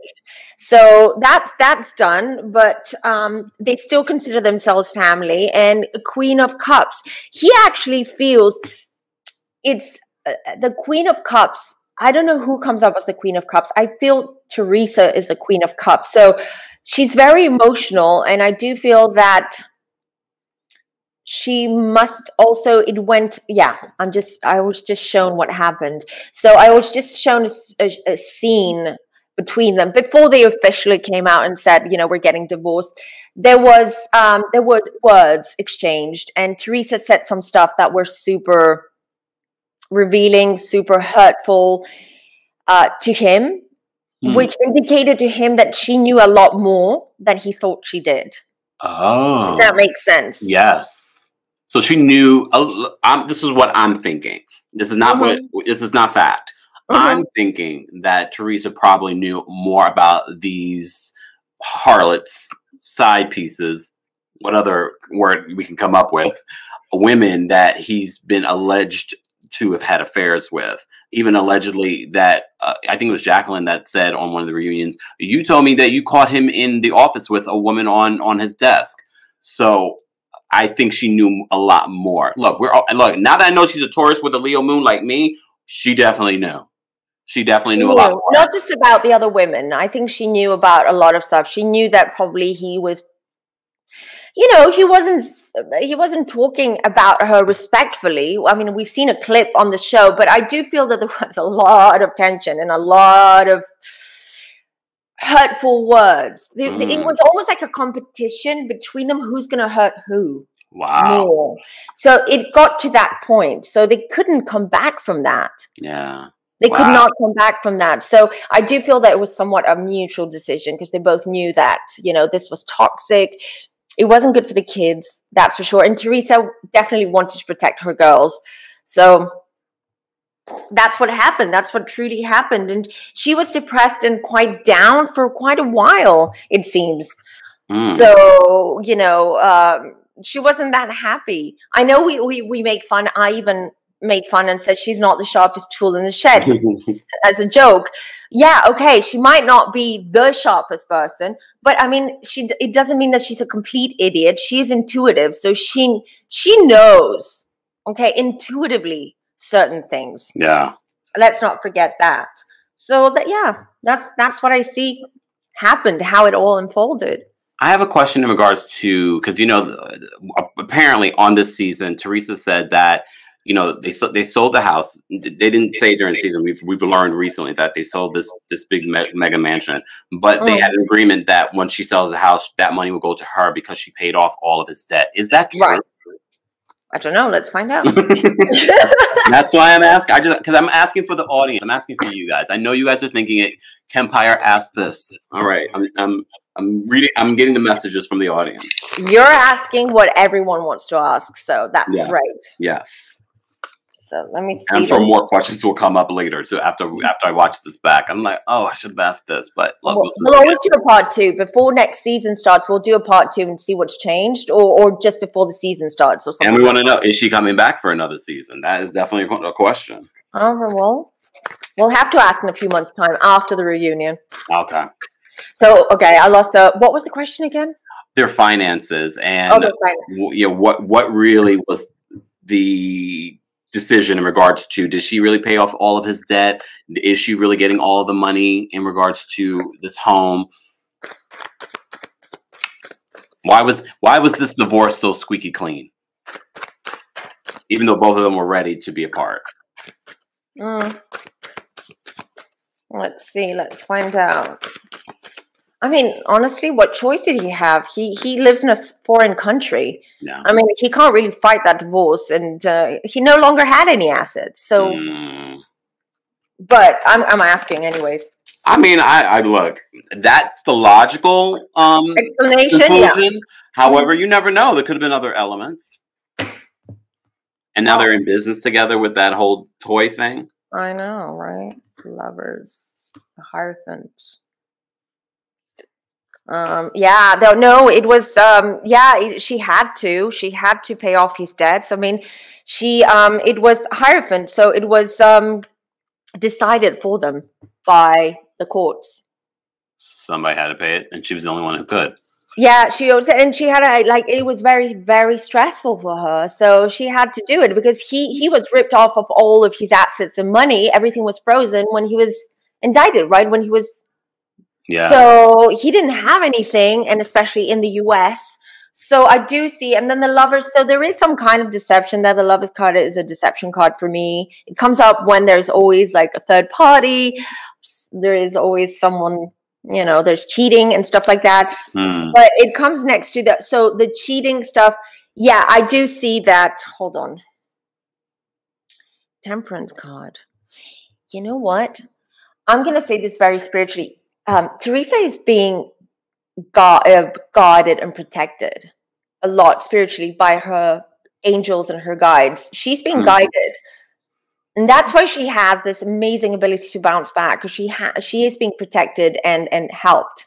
So that's done, but they still consider themselves family. And Queen of Cups, he actually feels it's the Queen of Cups. I don't know who comes up as the Queen of Cups. I feel Teresa is the Queen of Cups. So she's very emotional, and I do feel that she must also, I was just shown what happened. So I was just shown a scene between them before they officially came out and said, you know, we're getting divorced. There were words exchanged, and Teresa said some stuff that were super revealing, super hurtful to him, which indicated to him that she knew a lot more than he thought she did. Oh. Does that make sense? Yes. So she knew, this is what I'm thinking. This is not this is not fact. I'm thinking that Teresa probably knew more about these harlots, side pieces, what other word we can come up with, women that he's been alleged to have had affairs with. Even allegedly that, I think it was Jacqueline that said on one of the reunions, you told me that you caught him in the office with a woman on his desk. So I think she knew a lot more. Look, look, now that I know she's a Taurus with a Leo moon like me, she definitely knew. She definitely knew a lot more. Not just about the other women. I think she knew about a lot of stuff. She knew that probably he was, you know, he wasn't talking about her respectfully. I mean, we've seen a clip on the show, but I do feel that there was a lot of tension and a lot of hurtful words. It was almost like a competition between them, who's going to hurt who. Wow. More. So it got to that point. So they couldn't come back from that. Yeah. They could not come back from that. So I do feel that it was somewhat a mutual decision because they both knew that, you know, this was toxic. It wasn't good for the kids, that's for sure. And Teresa definitely wanted to protect her girls. So that's what happened. That's what truly happened. And she was depressed and quite down for quite a while, it seems. So, you know, she wasn't that happy. I know we make fun. I even made fun and said she's not the sharpest tool in the shed as a joke. Yeah, okay, she might not be the sharpest person, but I mean, it doesn't mean that she's a complete idiot. She's intuitive, so she knows, okay, intuitively certain things. Yeah. Let's not forget that. So that, yeah, that's what I see happened, how it all unfolded. I have a question in regards to, because, you know, apparently on this season, Teresa said that, you know, they sold the house. They didn't say during the season. We've learned recently that they sold this big mega mansion, but they had an agreement that when she sells the house, that money will go to her because she paid off all of his debt. Is that true? Right. I don't know. Let's find out. That's why I'm asking. Because I'm asking for the audience. I'm asking for you guys. I know you guys are thinking it. Kempire asked this. All right. I'm reading. I'm getting the messages from the audience. You're asking what everyone wants to ask, so that's great. Yes. So let me see. I'm sure more questions will come up later. So after I watch this back, I'm like, oh, I should have asked this. But look, we'll always do a part 2 before next season starts. We'll do a part 2 and see what's changed, or just before the season starts, or something. And we want to know: is she coming back for another season? That is definitely a question. Well, we'll have to ask in a few months' time after the reunion. Okay. So, okay, I lost what was the question again? Their finances and you know, what really was the decision in regards to, did she really pay off all of his debt? Is she really getting all of the money in regards to this home? Why was this divorce so squeaky clean? Even though both of them were ready to be apart. Let's see. Let's find out. I mean, honestly, what choice did he have? He lives in a foreign country. Yeah. I mean, he can't really fight that divorce, and he no longer had any assets. So, but I'm asking anyways. I mean, I look. That's the logical explanation. Conclusion. Yeah. However, you never know. There could have been other elements. And now they're in business together with that whole toy thing. I know, right? Lovers, the Hierophant. No, it was she had to pay off his debts. I mean, it was Hierophant, so it was decided for them by the courts. Somebody had to pay it, and she was the only one who could. Yeah, she owed it, and she had it was very, very stressful for her, so she had to do it because he was ripped off of all of his assets and money. Everything was frozen when he was indicted, right? When he was. Yeah. So he didn't have anything, and especially in the US. So I do see, and then the Lovers. So there is some kind of deception there. The Lovers card is a deception card for me. It comes up when there's always like a third party. There is always someone, you know, there's cheating and stuff like that. But it comes next to that. So the cheating stuff, yeah, I do see that. Hold on. Temperance card. You know what? I'm going to say this very spiritually. Teresa is being guarded and protected a lot spiritually by her angels and her guides. She's being guided. And that's why she has this amazing ability to bounce back, because she is being protected and helped.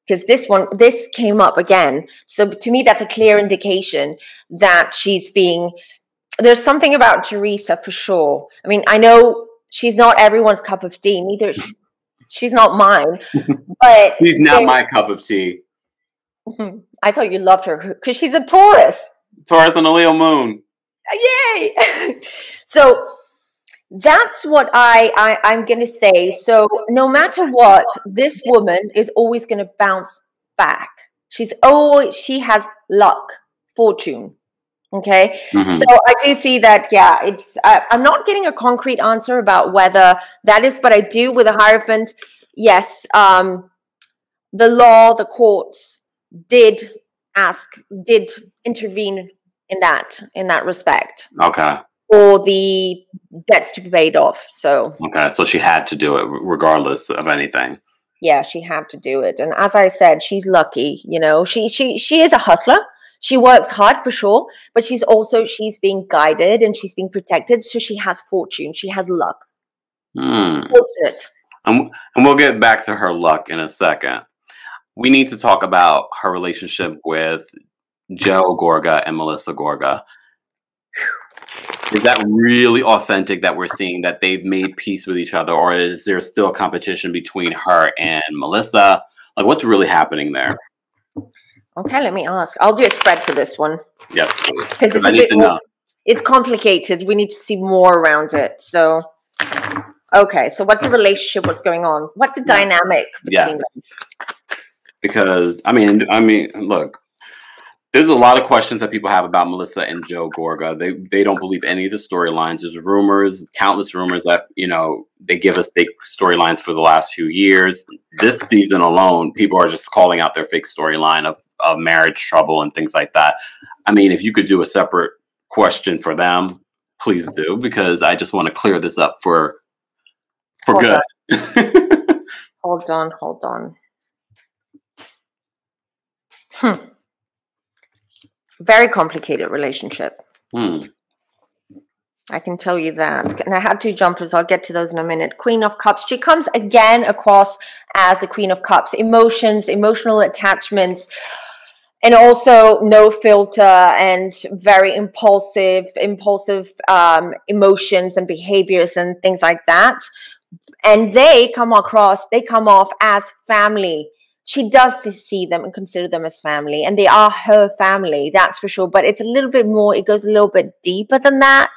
Because this came up again. So to me, that's a clear indication that there's something about Teresa for sure. I mean, I know she's not everyone's cup of tea, neither she's not mine, but she's not my cup of tea. I thought you loved her because she's a Taurus. Taurus on a Leo moon. Yay! So that's what I'm going to say. So no matter what, this woman is always going to bounce back. She has luck, fortune. Okay. Mm-hmm. So I do see that. Yeah, I'm not getting a concrete answer about whether that is, but I do with a Hierophant. Yes. The law, the courts did intervene in that respect. Okay. For the debts to be paid off. So okay, so she had to do it regardless of anything. Yeah, she had to do it. And as I said, she's lucky, you know. She is a hustler. She works hard for sure, but she's being guided and she's being protected. So she has fortune. She has luck. Fortunate. And we'll get back to her luck in a second. We need to talk about her relationship with Joe Gorga and Melissa Gorga. Is that really authentic that we're seeing that they've made peace with each other, or is there still a competition between her and Melissa? Like, what's really happening there? Okay, let me ask. I'll do a spread for this one. Yes, because I need to know. It's complicated. We need to see more around it. So, okay. So, what's the relationship? What's going on? What's the dynamic between them? Because I mean, look. There's a lot of questions that people have about Melissa and Joe Gorga. They don't believe any of the storylines. There's rumors, countless rumors that, you know, they give us fake storylines for the last few years. This season alone, people are just calling out their fake storyline of marriage trouble and things like that. I mean, if you could do a separate question for them, please do, because I just want to clear this up for good. Hold on. Very complicated relationship. I can tell you that. And I have two jumpers. I'll get to those in a minute. Queen of Cups. She comes again across as the Queen of Cups. Emotions, emotional attachments, and also no filter and very impulsive emotions and behaviors and things like that. And they come off as family. She does see them and consider them as family, and they are her family, that's for sure. But it's a little bit more, it goes a little bit deeper than that,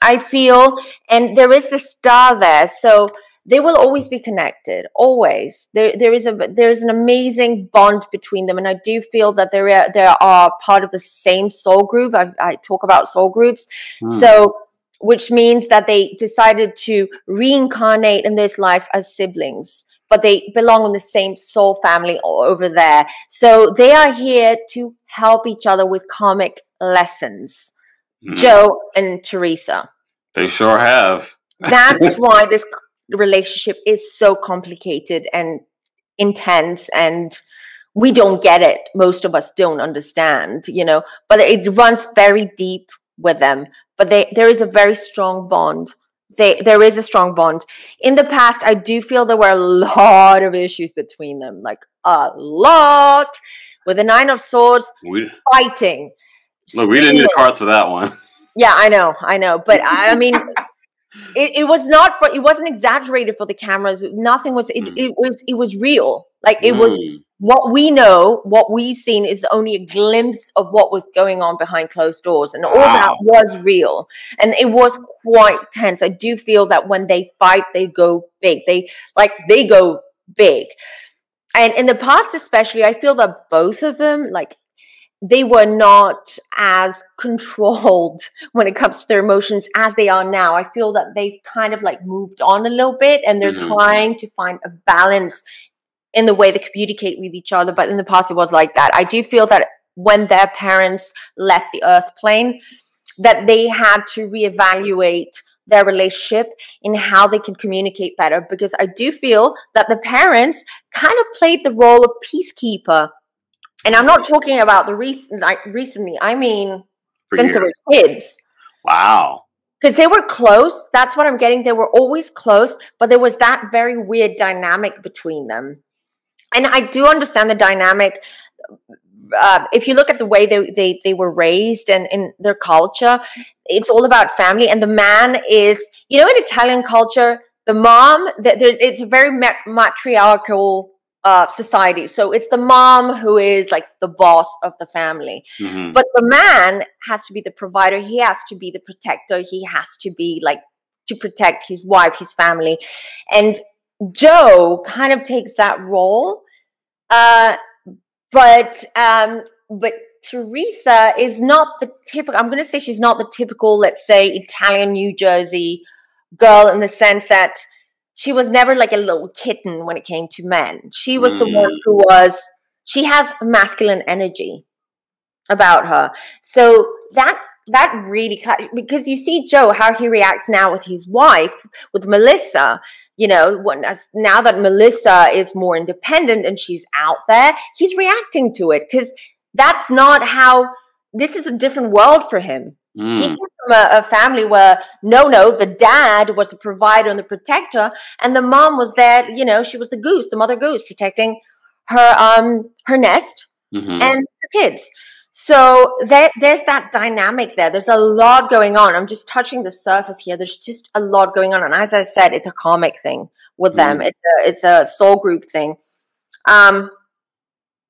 I feel. And there is the star there, so they will always be connected, always. There is an amazing bond between them, and I do feel that they are part of the same soul group. I talk about soul groups, so which means that they decided to reincarnate in this life as siblings, but they belong in the same soul family over there. So they are here to help each other with karmic lessons. Joe and Teresa. They sure have. That's why this relationship is so complicated and intense, and we don't get it. Most of us don't understand, you know, but it runs very deep with them. But there is a very strong bond. There is a strong bond. In the past, I do feel there were a lot of issues between them, like a lot. With the Nine of Swords, fighting. Look, we didn't need cards for that one. Yeah, I know. But I mean, it wasn't exaggerated for the cameras. Nothing was. It was real. Like it was. What we know, what we've seen is only a glimpse of what was going on behind closed doors. And all that was real. And it was quite tense. I do feel that when they fight, they go big. They go big. And in the past especially, I feel that both of them, like, they were not as controlled when it comes to their emotions as they are now. I feel that they've kind of like moved on a little bit, and they're trying to find a balance in the way they communicate with each other. But in the past, it was like that. I do feel that when their parents left the earth plane, that they had to reevaluate their relationship in how they can communicate better. Because I do feel that the parents kind of played the role of peacekeeper. And I'm not talking about the recently. I mean, since they were kids. Wow. Because they were close. That's what I'm getting. They were always close, but there was that very weird dynamic between them. And I do understand the dynamic. If you look at the way they were raised and in their culture, it's all about family. And the man is, you know, in Italian culture, the mom, it's a very matriarchal society. So it's the mom who is like the boss of the family. Mm-hmm. But the man has to be the provider. He has to be the protector. He has to be like to protect his wife, his family. And Joe kind of takes that role. But Teresa is not the typical, I'm going to say she's not the typical, let's say, Italian New Jersey girl, in the sense that she was never like a little kitten when it came to men. She was the one who she has masculine energy about her. So that really, because you see Joe, how he reacts now with his wife, with Melissa, you know, now that Melissa is more independent and she's out there, he's reacting to it, because that's not how, this is a different world for him. He came from a family where, the dad was the provider and the protector, and the mom was there, you know, she was the goose, the mother goose, protecting her nest and her kids. So there's that dynamic there. There's a lot going on. I'm just touching the surface here. There's just a lot going on. And as I said, it's a karmic thing with them. It's a soul group thing. Now,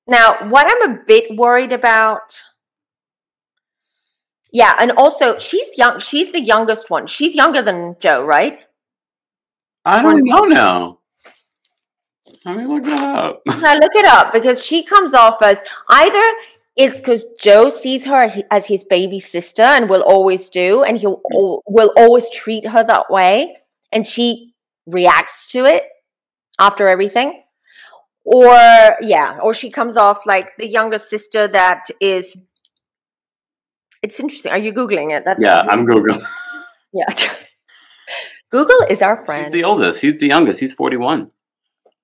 what I'm a bit worried about, yeah, and also she's young. She's the youngest one. She's younger than Joe, right? I don't know now. Let me look that up. Now look it up, because she comes off as either it's because Joe sees her as his baby sister and will always do, and he will always treat her that way, and she reacts to it after everything. Or she comes off like the younger sister that is. It's interesting. Are you Googling it? I'm Googling. Yeah. Google is our friend. He's the oldest. He's the youngest. He's 41.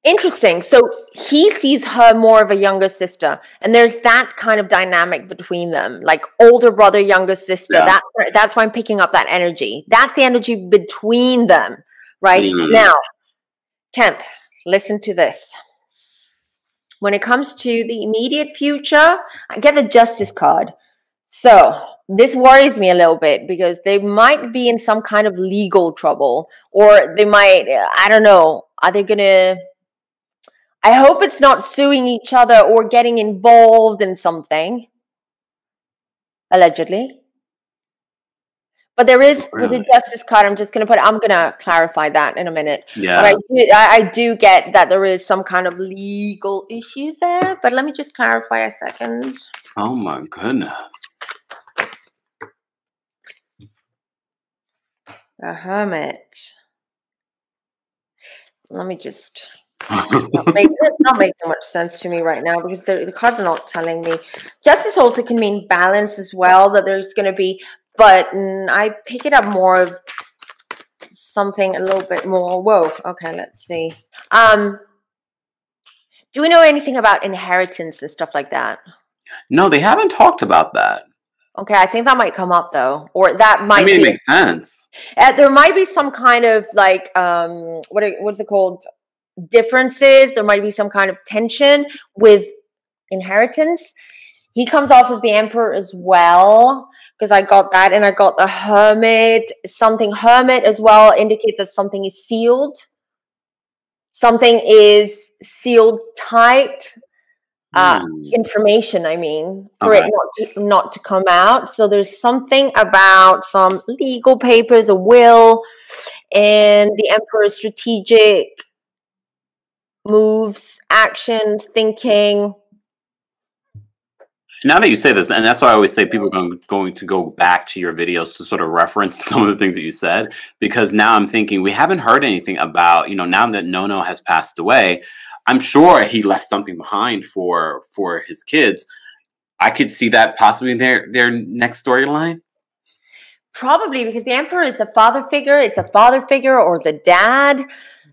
Interesting. So he sees her more of a younger sister, and there's that kind of dynamic between them, like older brother, younger sister. Yeah. That's why I'm picking up that energy. That's the energy between them, right? Now, Kemp, listen to this. When it comes to the immediate future, I get the Justice card. So this worries me a little bit, because they might be in some kind of legal trouble, or they might, I don't know, are they going to, I hope it's not suing each other or getting involved in something, allegedly. But there is, with the Justice card, I'm going to clarify that in a minute. Yeah. But I do get that there is some kind of legal issues there, but let me just clarify a second. Oh my goodness. The Hermit. Let me just not make too much sense to me right now, because the cards are not telling me. Justice also can mean balance as well, that there's going to be, but I pick it up more of something a little bit more. Whoa. Okay, let's see. Do we know anything about inheritance and stuff like that? No, they haven't talked about that. Okay, I think that might come up though, or that might. It makes sense. There might be some kind of like what's it called? Differences. There might be some kind of tension with inheritance. He comes off as the Emperor as well, because I got that, and I got the Hermit. Something Hermit as well indicates that something is sealed. Something is sealed tight. Information, I mean, for it not to come out. So there's something about some legal papers, a will, and the Emperor's strategic moves, actions, thinking. Now that you say this, and that's why I always say people are going to go back to your videos to sort of reference some of the things that you said, because now I'm thinking we haven't heard anything about, now that Nono has passed away, I'm sure he left something behind for his kids. I could see that possibly in their next storyline. Probably, because the Emperor is the father figure. It's a father figure or the dad.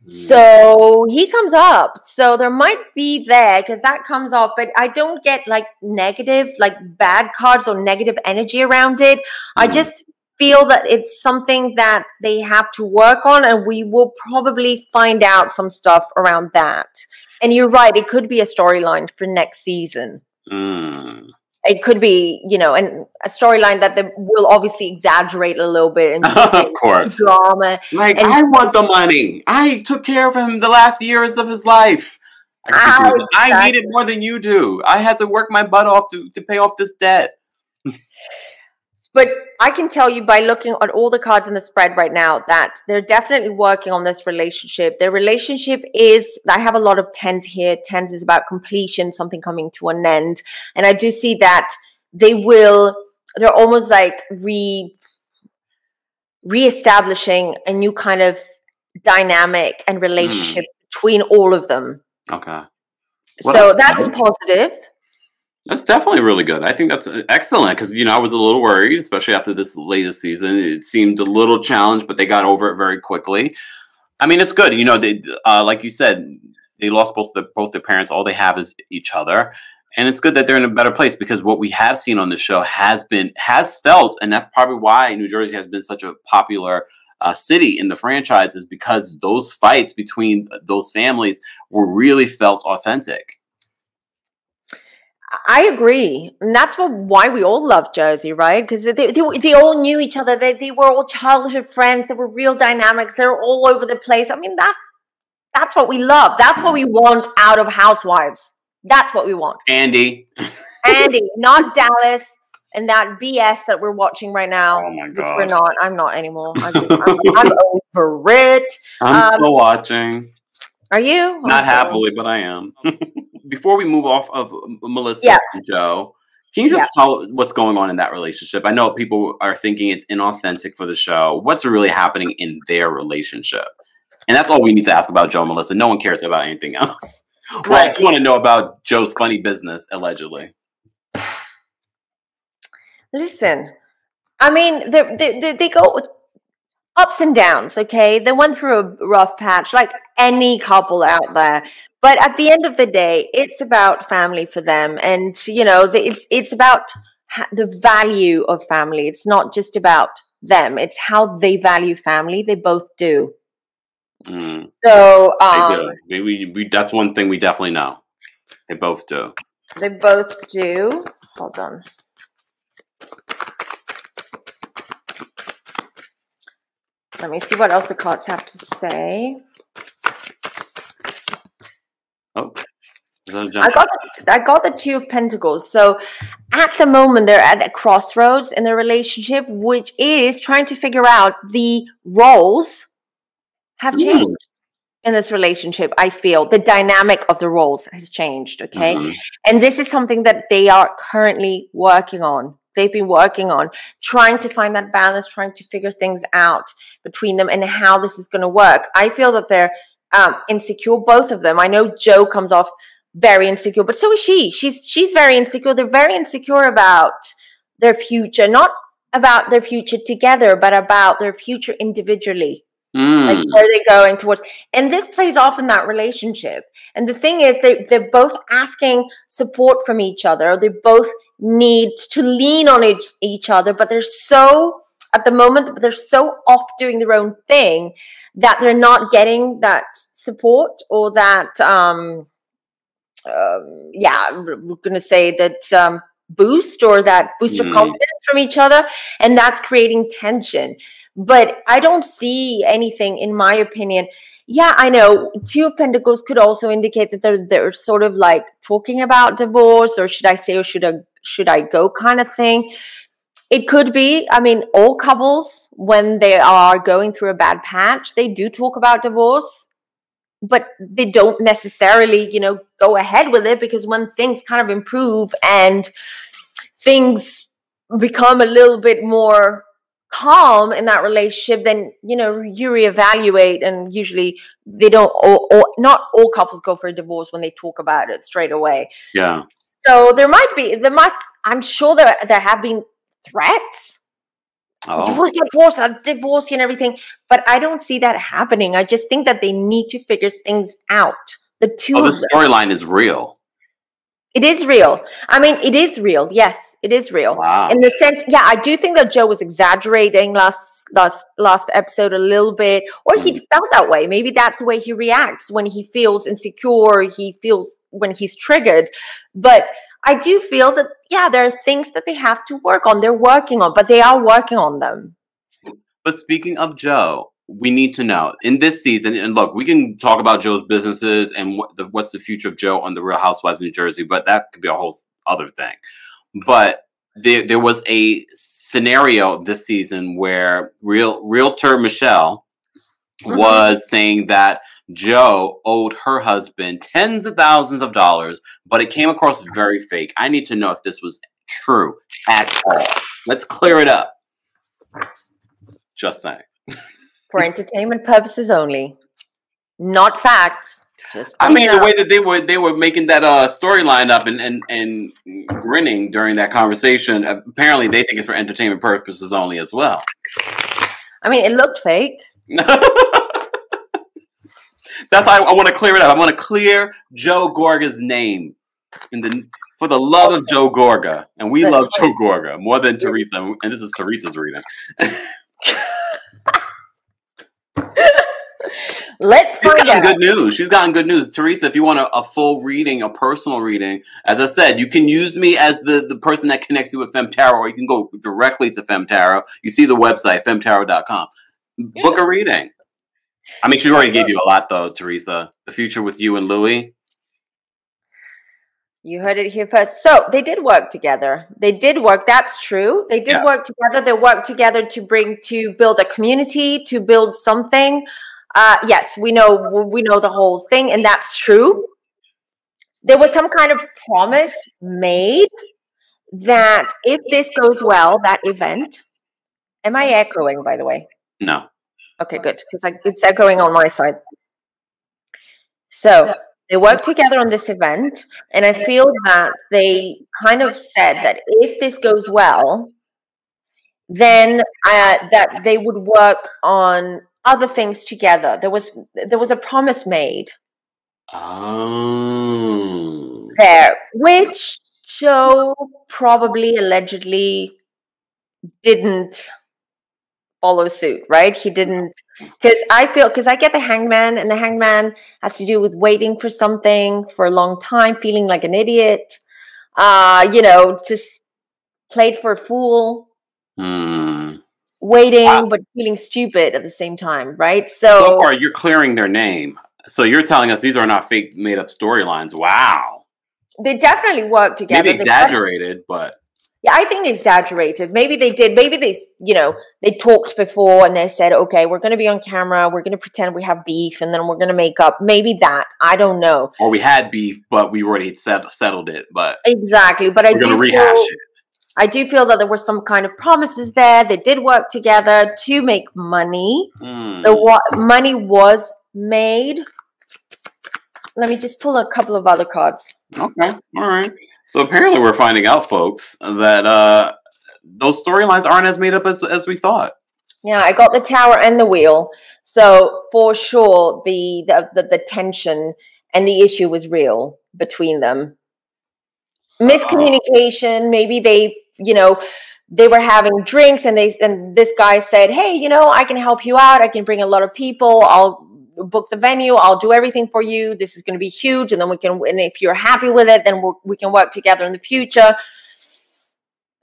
So he comes up. So there might be there, because that comes off. But I don't get like negative, like bad cards or negative energy around it. I just feel that it's something that they have to work on, and we will probably find out some stuff around that. And you're right, it could be a storyline for next season. It could be, you know, and a storyline that they will obviously exaggerate a little bit. And of course. Drama. Like, I want the money. I took care of him the last years of his life. I need it more than you do. I had to work my butt off to pay off this debt. But I can tell you by looking at all the cards in the spread right now that they're definitely working on this relationship. Their relationship is, I have a lot of tens here. Tens is about completion, something coming to an end. And I do see that they're almost like reestablishing a new kind of dynamic and relationship between all of them. Okay. So that's positive. That's definitely really good. I think that's excellent because, you know, I was a little worried, especially after this latest season. It seemed a little challenged, but they got over it very quickly. I mean, it's good. You know, they, like you said, they lost both their parents. All they have is each other. And it's good that they're in a better place because what we have seen on the show has felt, and that's probably why New Jersey has been such a popular city in the franchise, is because those fights between those families were really felt authentic. I agree. And that's why we all love Jersey, right? Because they all knew each other. They were all childhood friends. They were real dynamics. They're all over the place. I mean, that's what we love. That's what we want out of Housewives. That's what we want. Andy, not Dallas and that BS that we're watching right now. Oh my God. Which we're not. I'm not anymore. I'm over it. I'm still watching. Are you? Not happily, but I am. Before we move off of Melissa and Joe, can you just tell what's going on in that relationship? I know people are thinking it's inauthentic for the show. What's really happening in their relationship? And that's all we need to ask about Joe and Melissa. No one cares about anything else. Right. Well, I do want to know about Joe's funny business, allegedly. Listen, I mean, they go ups and downs, okay? They went through a rough patch like any couple out there. But at the end of the day, it's about family for them. And, you know, it's about the value of family. It's not just about them. It's how they value family. They both do. So that's one thing we definitely know. They both do. They both do. Hold on. Let me see what else the cards have to say. Oh, I got the Two of Pentacles. So at the moment, they're at a crossroads in their relationship, which is trying to figure out the roles have changed in this relationship. I feel the dynamic of the roles has changed. Okay. And this is something that they are currently working on. They've been working on trying to find that balance, trying to figure things out between them and how this is going to work. I feel that they're insecure, both of them. I know Joe comes off very insecure, but so is she. She's very insecure. They're very insecure about their future, not about their future together, but about their future individually. Like where they're going towards. And this plays off in that relationship. And the thing is, they're both asking support from each other. They both need to lean on each other, but they're so, at the moment, they're so off doing their own thing that they're not getting that support or that, we're going to say that boost or that boost of confidence from each other. And that's creating tension. But I don't see anything, in my opinion. Yeah, I know Two of Pentacles could also indicate that they're sort of like talking about divorce, or should I say, or should I go kind of thing. It could be. I mean, all couples, when they are going through a bad patch, they do talk about divorce, but they don't necessarily, you know, go ahead with it, because when things kind of improve and things become a little bit more calm in that relationship, then, you know, you reevaluate. And usually they don't, not all couples go for a divorce when they talk about it straight away. Yeah. So I'm sure there have been threats. You will get divorced, I'll divorce you and everything. But I don't see that happening. I just think that they need to figure things out. The two of them. The storyline is real. It is real. I mean, it is real. Yes, it is real. Wow. In the sense, yeah, I do think that Joe was exaggerating last episode a little bit, or he felt that way. Maybe that's the way he reacts when he feels insecure. He feels when he's triggered. But I do feel that, yeah, there are things that they have to work on. They're working on, but they are working on them. But speaking of Joe, we need to know in this season, and look, we can talk about Joe's businesses and what's the future of Joe on the Real Housewives of New Jersey, but that could be a whole other thing. But there was a scenario this season where realtor Michelle was saying that Joe owed her husband tens of thousands of dollars, but it came across very fake. I need to know if this was true at all. Let's clear it up. Just saying. For entertainment purposes only, not facts. Just I mean, the way that they were making that storyline up and grinning during that conversation, apparently they think it's for entertainment purposes only as well. I mean, it looked fake. That's why I want to clear it up. I want to clear Joe Gorga's name for the love of Joe Gorga, and we love Joe Gorga more than Teresa. And this is Teresa's reading. Let's find out. Good news. She's gotten good news. Teresa, if you want a full reading, a personal reading, as I said, you can use me as the person that connects you with Femme Tarot, or you can go directly to Femme Tarot. You see the website, femtarot.com. Book a reading. I mean, she already gave you a lot, though, Teresa. The future with you and Louis. You heard it here first. So they did work together. They did work. That's true. They did work together. They worked together to build a community, to build something. Yes, we know the whole thing, and that's true. There was some kind of promise made that if this goes well, that event. Am I echoing, by the way? No. Okay, good, because it's echoing on my side. So they worked together on this event, and I feel that they kind of said that if this goes well, then that they would work on other things together. There was a promise made. Oh. There, which Joe probably allegedly didn't follow suit, right? He didn't, because I get the hangman, and the hangman has to do with waiting for something for a long time, feeling like an idiot, just played for a fool, waiting, but feeling stupid at the same time, right? So far, you're clearing their name. So you're telling us these are not fake, made up storylines. Wow. They definitely work together. Maybe exaggerated, but. Yeah, I think exaggerated. Maybe they did. Maybe they talked before and they said, okay, we're going to be on camera. We're going to pretend we have beef, and then we're going to make up. Maybe that. I don't know. Or we had beef, but we already settled it. But exactly. But we're going to rehash it. I do feel that there were some kind of promises there. They did work together to make money. The money was made. Let me just pull a couple of other cards. Okay. All right. So apparently we're finding out, folks, that those storylines aren't as made up as we thought. Yeah, I got the tower and the wheel. So for sure, the tension and the issue was real between them. Miscommunication. Maybe they were having drinks, and this guy said, hey, I can help you out. I can bring a lot of people. I'll book the venue. I'll do everything for you. This is going to be huge. And then and if you're happy with it, then we can work together in the future.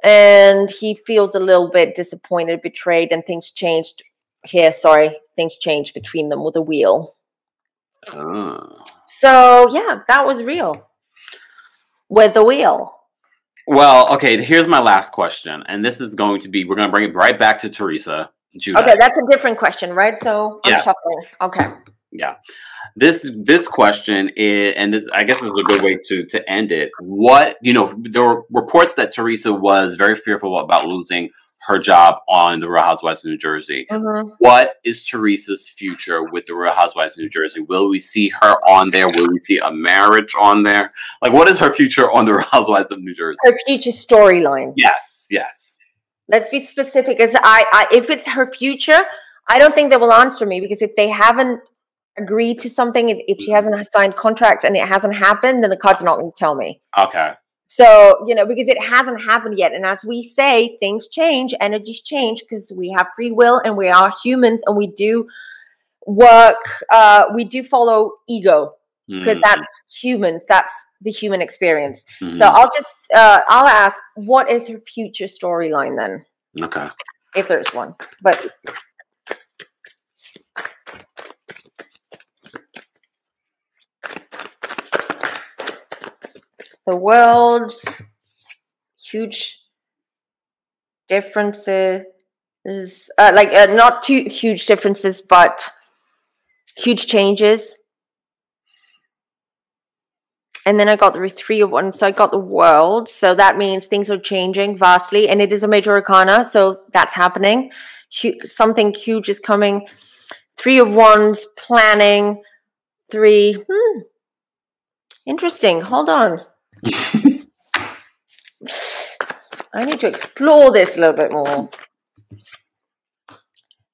And he feels a little bit disappointed, betrayed, and things changed here. Sorry. Things changed between them with a wheel. So yeah, that was real with the wheel. Well, okay, here's my last question. And this is going to be, we're going to bring it right back to Teresa Giudice. Okay, that's a different question, right? So I'm shuffling. Okay. Yeah. This question is, and this, I guess, is a good way to end it. There were reports that Teresa was very fearful about losing her job on the Real Housewives of New Jersey. What is Teresa's future with the Real Housewives of New Jersey? Will we see her on there? Will we see a marriage on there? Like, what is her future on the Real Housewives of New Jersey? Her future storyline. Yes. Let's be specific. As if it's her future, I don't think they will answer me, because if they haven't agree to something, if she hasn't signed contracts and it hasn't happened, then the cards are not going to tell me. Okay. So, you know, because it hasn't happened yet. And as we say, things change, energies change, because we have free will and we are humans, and we do work, we do follow ego, because that's humans. That's the human experience. So I'll ask, what is her future storyline then? Okay. If there's one. But the world's huge differences, not too huge differences, but huge changes. And then I got the 3 of Wands, so I got the World. So that means things are changing vastly, and it is a major arcana, so that's happening. Something huge is coming. 3 of Wands, planning. 3. Interesting. Hold on. I need to explore this a little bit more.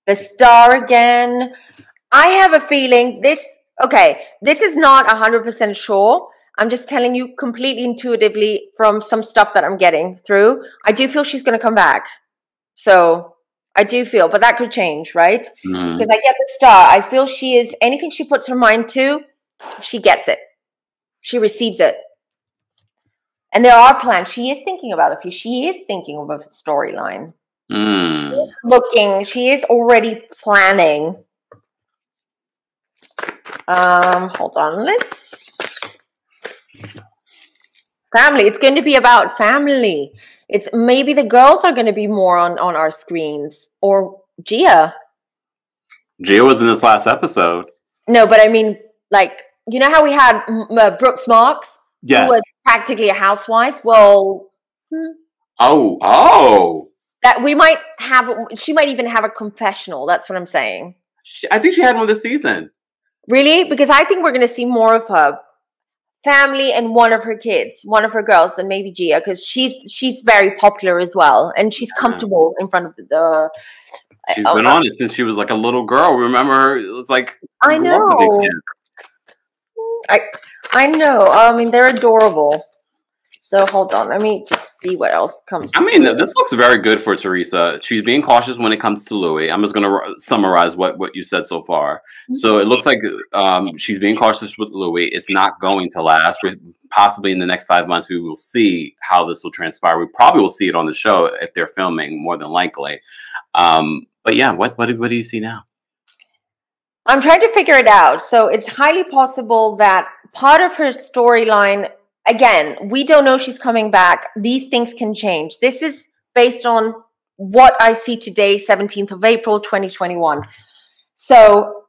The Star again. I have a feeling this is not 100% sure. I'm just telling you completely intuitively from some stuff that I'm getting through. I do feel she's going to come back. So I do feel, but that could change, right? Because I get the Star. I feel she is, anything she puts her mind to, she gets it. She receives it. And there are plans. She is thinking about the future. She is thinking of a storyline. Looking. She is already planning. Hold on. Family. It's going to be about family. It's maybe the girls are going to be more on our screens, or Gia. Gia was in this last episode. No, but I mean, like, you know how we had Brooks Marks, yes, who was practically a housewife. Well, that we might have. She might even have a confessional. That's what I'm saying. I think she had one this season. Really? Because I think we're going to see more of her family and one of her kids, one of her girls, and maybe Gia, because she's very popular as well, and she's comfortable in front of the. She's been on it since she was like a little girl. Remember, it was like I know. I know. I mean, they're adorable. So hold on. Let me just see what else comes. I mean, this looks very good for Teresa. She's being cautious when it comes to Louis. I'm just going to summarize what you said so far. So it looks like she's being cautious with Louis. It's not going to last. Possibly in the next 5 months, we will see how this will transpire. We probably will see it on the show if they're filming, more than likely. But yeah, what do you see now? I'm trying to figure it out. So it's highly possible that part of her storyline, again, we don't know she's coming back. These things can change. This is based on what I see today, 17th of April, 2021. So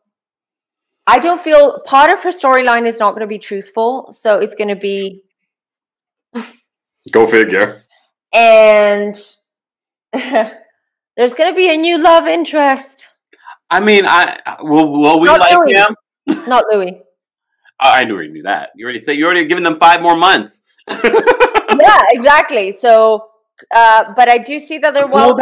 I don't feel part of her storyline is not going to be truthful. So it's going to be... Go figure. And there's going to be a new love interest. I mean, will we not like Louis. him? Not Louis. I knew you knew that. You already given them 5 more months. Yeah, exactly. So, but I do see that there will.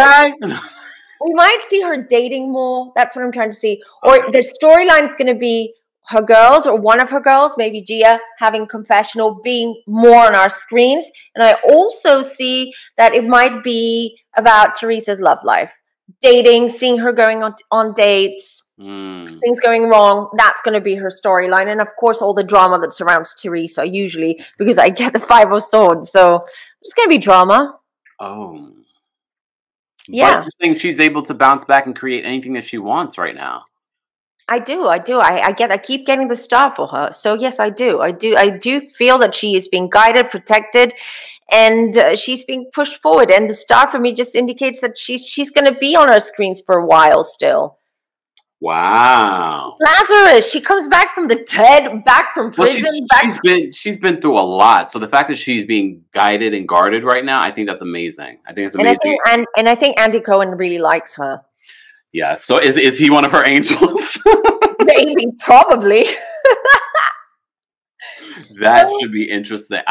We might see her dating more. That's what I'm trying to see. Or the storyline is going to be her girls, or one of her girls, maybe Gia, having confessional, being more on our screens. And I also see that it might be about Teresa's love life. Dating, seeing her going on dates, things going wrong. That's going to be her storyline. And of course, all the drama that surrounds Teresa, usually, because I get the 5 of Swords. So it's going to be drama. Oh. Yeah. But you're saying she's able to bounce back and create anything that she wants right now. I do. I keep getting the Star for her. So yes, I do. I do feel that she is being guided, protected, and she's being pushed forward. And the Star for me just indicates that she's going to be on our screens for a while still. Wow. Lazarus, she comes back from the dead, back from prison. She's been through a lot. So the fact that she's being guided and guarded right now, I think that's amazing. I think it's amazing. And I think Andy Cohen really likes her. Yeah. So is he one of her angels? Maybe, probably. That should be interesting.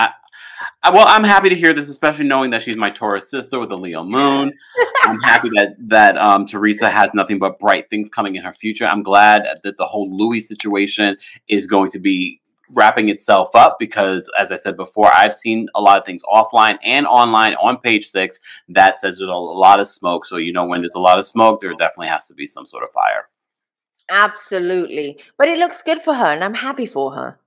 Well, I'm happy to hear this, especially knowing that she's my Taurus sister with a Leo moon. I'm happy that Teresa has nothing but bright things coming in her future. I'm glad that the whole Louis situation is going to be wrapping itself up because, as I said before, I've seen a lot of things offline and online on page 6 that says there's a lot of smoke. So, when there's a lot of smoke, there definitely has to be some sort of fire. Absolutely. But it looks good for her, and I'm happy for her.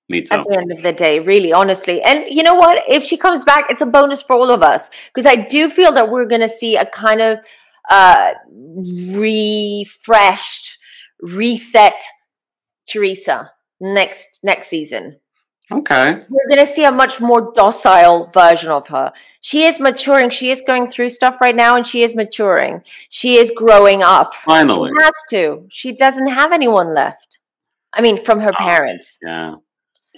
Me too. At the end of the day, really, honestly. And you know what? If she comes back, it's a bonus for all of us. Because I do feel that we're going to see a kind of refreshed, reset Teresa next season. Okay. We're going to see a much more docile version of her. She is maturing. She is going through stuff right now, and she is maturing. She is growing up. Finally. She has to. She doesn't have anyone left. I mean, from her parents. Yeah.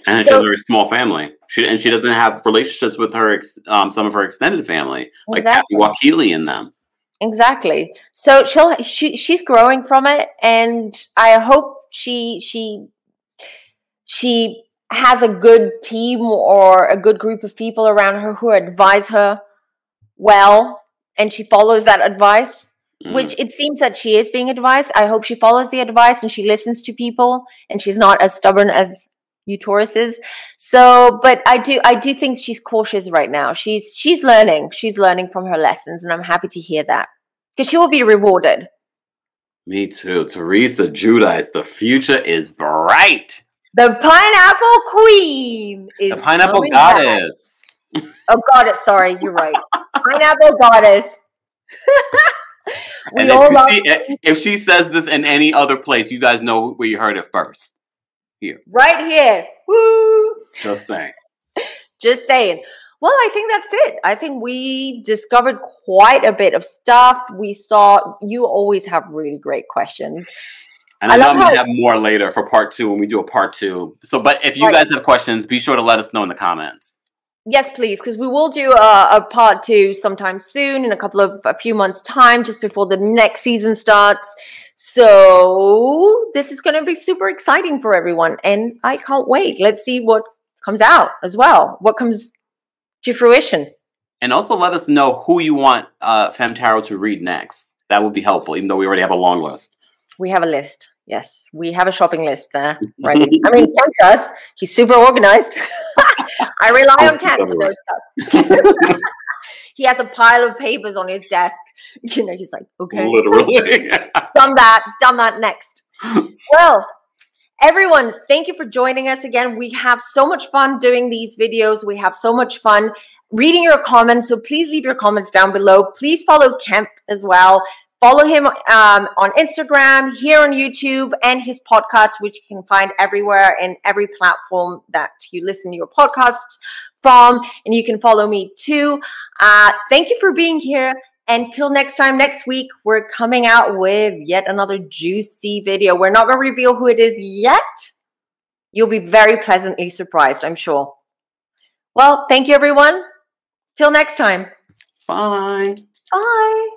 And she has a very small family. She doesn't have relationships with her some of her extended family, like Kathy Wakili and them. Exactly. So she's growing from it, and I hope she has a good team or a good group of people around her who advise her well, and she follows that advice. Which it seems that she is being advised. I hope she follows the advice and she listens to people, and she's not as stubborn as you Tauruses. So, but I do think she's cautious right now. She's learning. She's learning from her lessons, and I'm happy to hear that because she will be rewarded. Me too. Teresa Giudice, the future is bright. The pineapple queen is the pineapple goddess. Oh, goddess. Sorry, you're right. Pineapple goddess. If she says this in any other place, you guys know where you heard it first. Here. Right here. Woo! Just saying. Just saying. Well, I think that's it. I think we discovered quite a bit of stuff. You always have really great questions. And I know I'm going to have more later for part 2 when we do a part 2. So, but if you guys have questions, be sure to let us know in the comments. Yes, please, because we will do a part 2 sometime soon in a few months' time, just before the next season starts. So this is going to be super exciting for everyone, and I can't wait. Let's see what comes out as well, what comes to fruition. And also let us know who you want Femme Tarot to read next. That would be helpful, even though we already have a long list. We have a list. Yes, we have a shopping list there. Right. I mean, Kent does. He's super organized. I rely on Kent for those stuff. He has a pile of papers on his desk. He's like, okay. Literally. Done that next. Well, everyone, thank you for joining us again. We have so much fun doing these videos. We have so much fun reading your comments. So please leave your comments down below. Please follow Kemp as well. Follow him on Instagram, here on YouTube, and his podcast, which you can find everywhere in every platform that you listen to your podcasts from. And you can follow me too. Thank you for being here. Until next time, next week, we're coming out with yet another juicy video. We're not going to reveal who it is yet. You'll be very pleasantly surprised, I'm sure. Well, thank you, everyone. Till next time. Bye. Bye.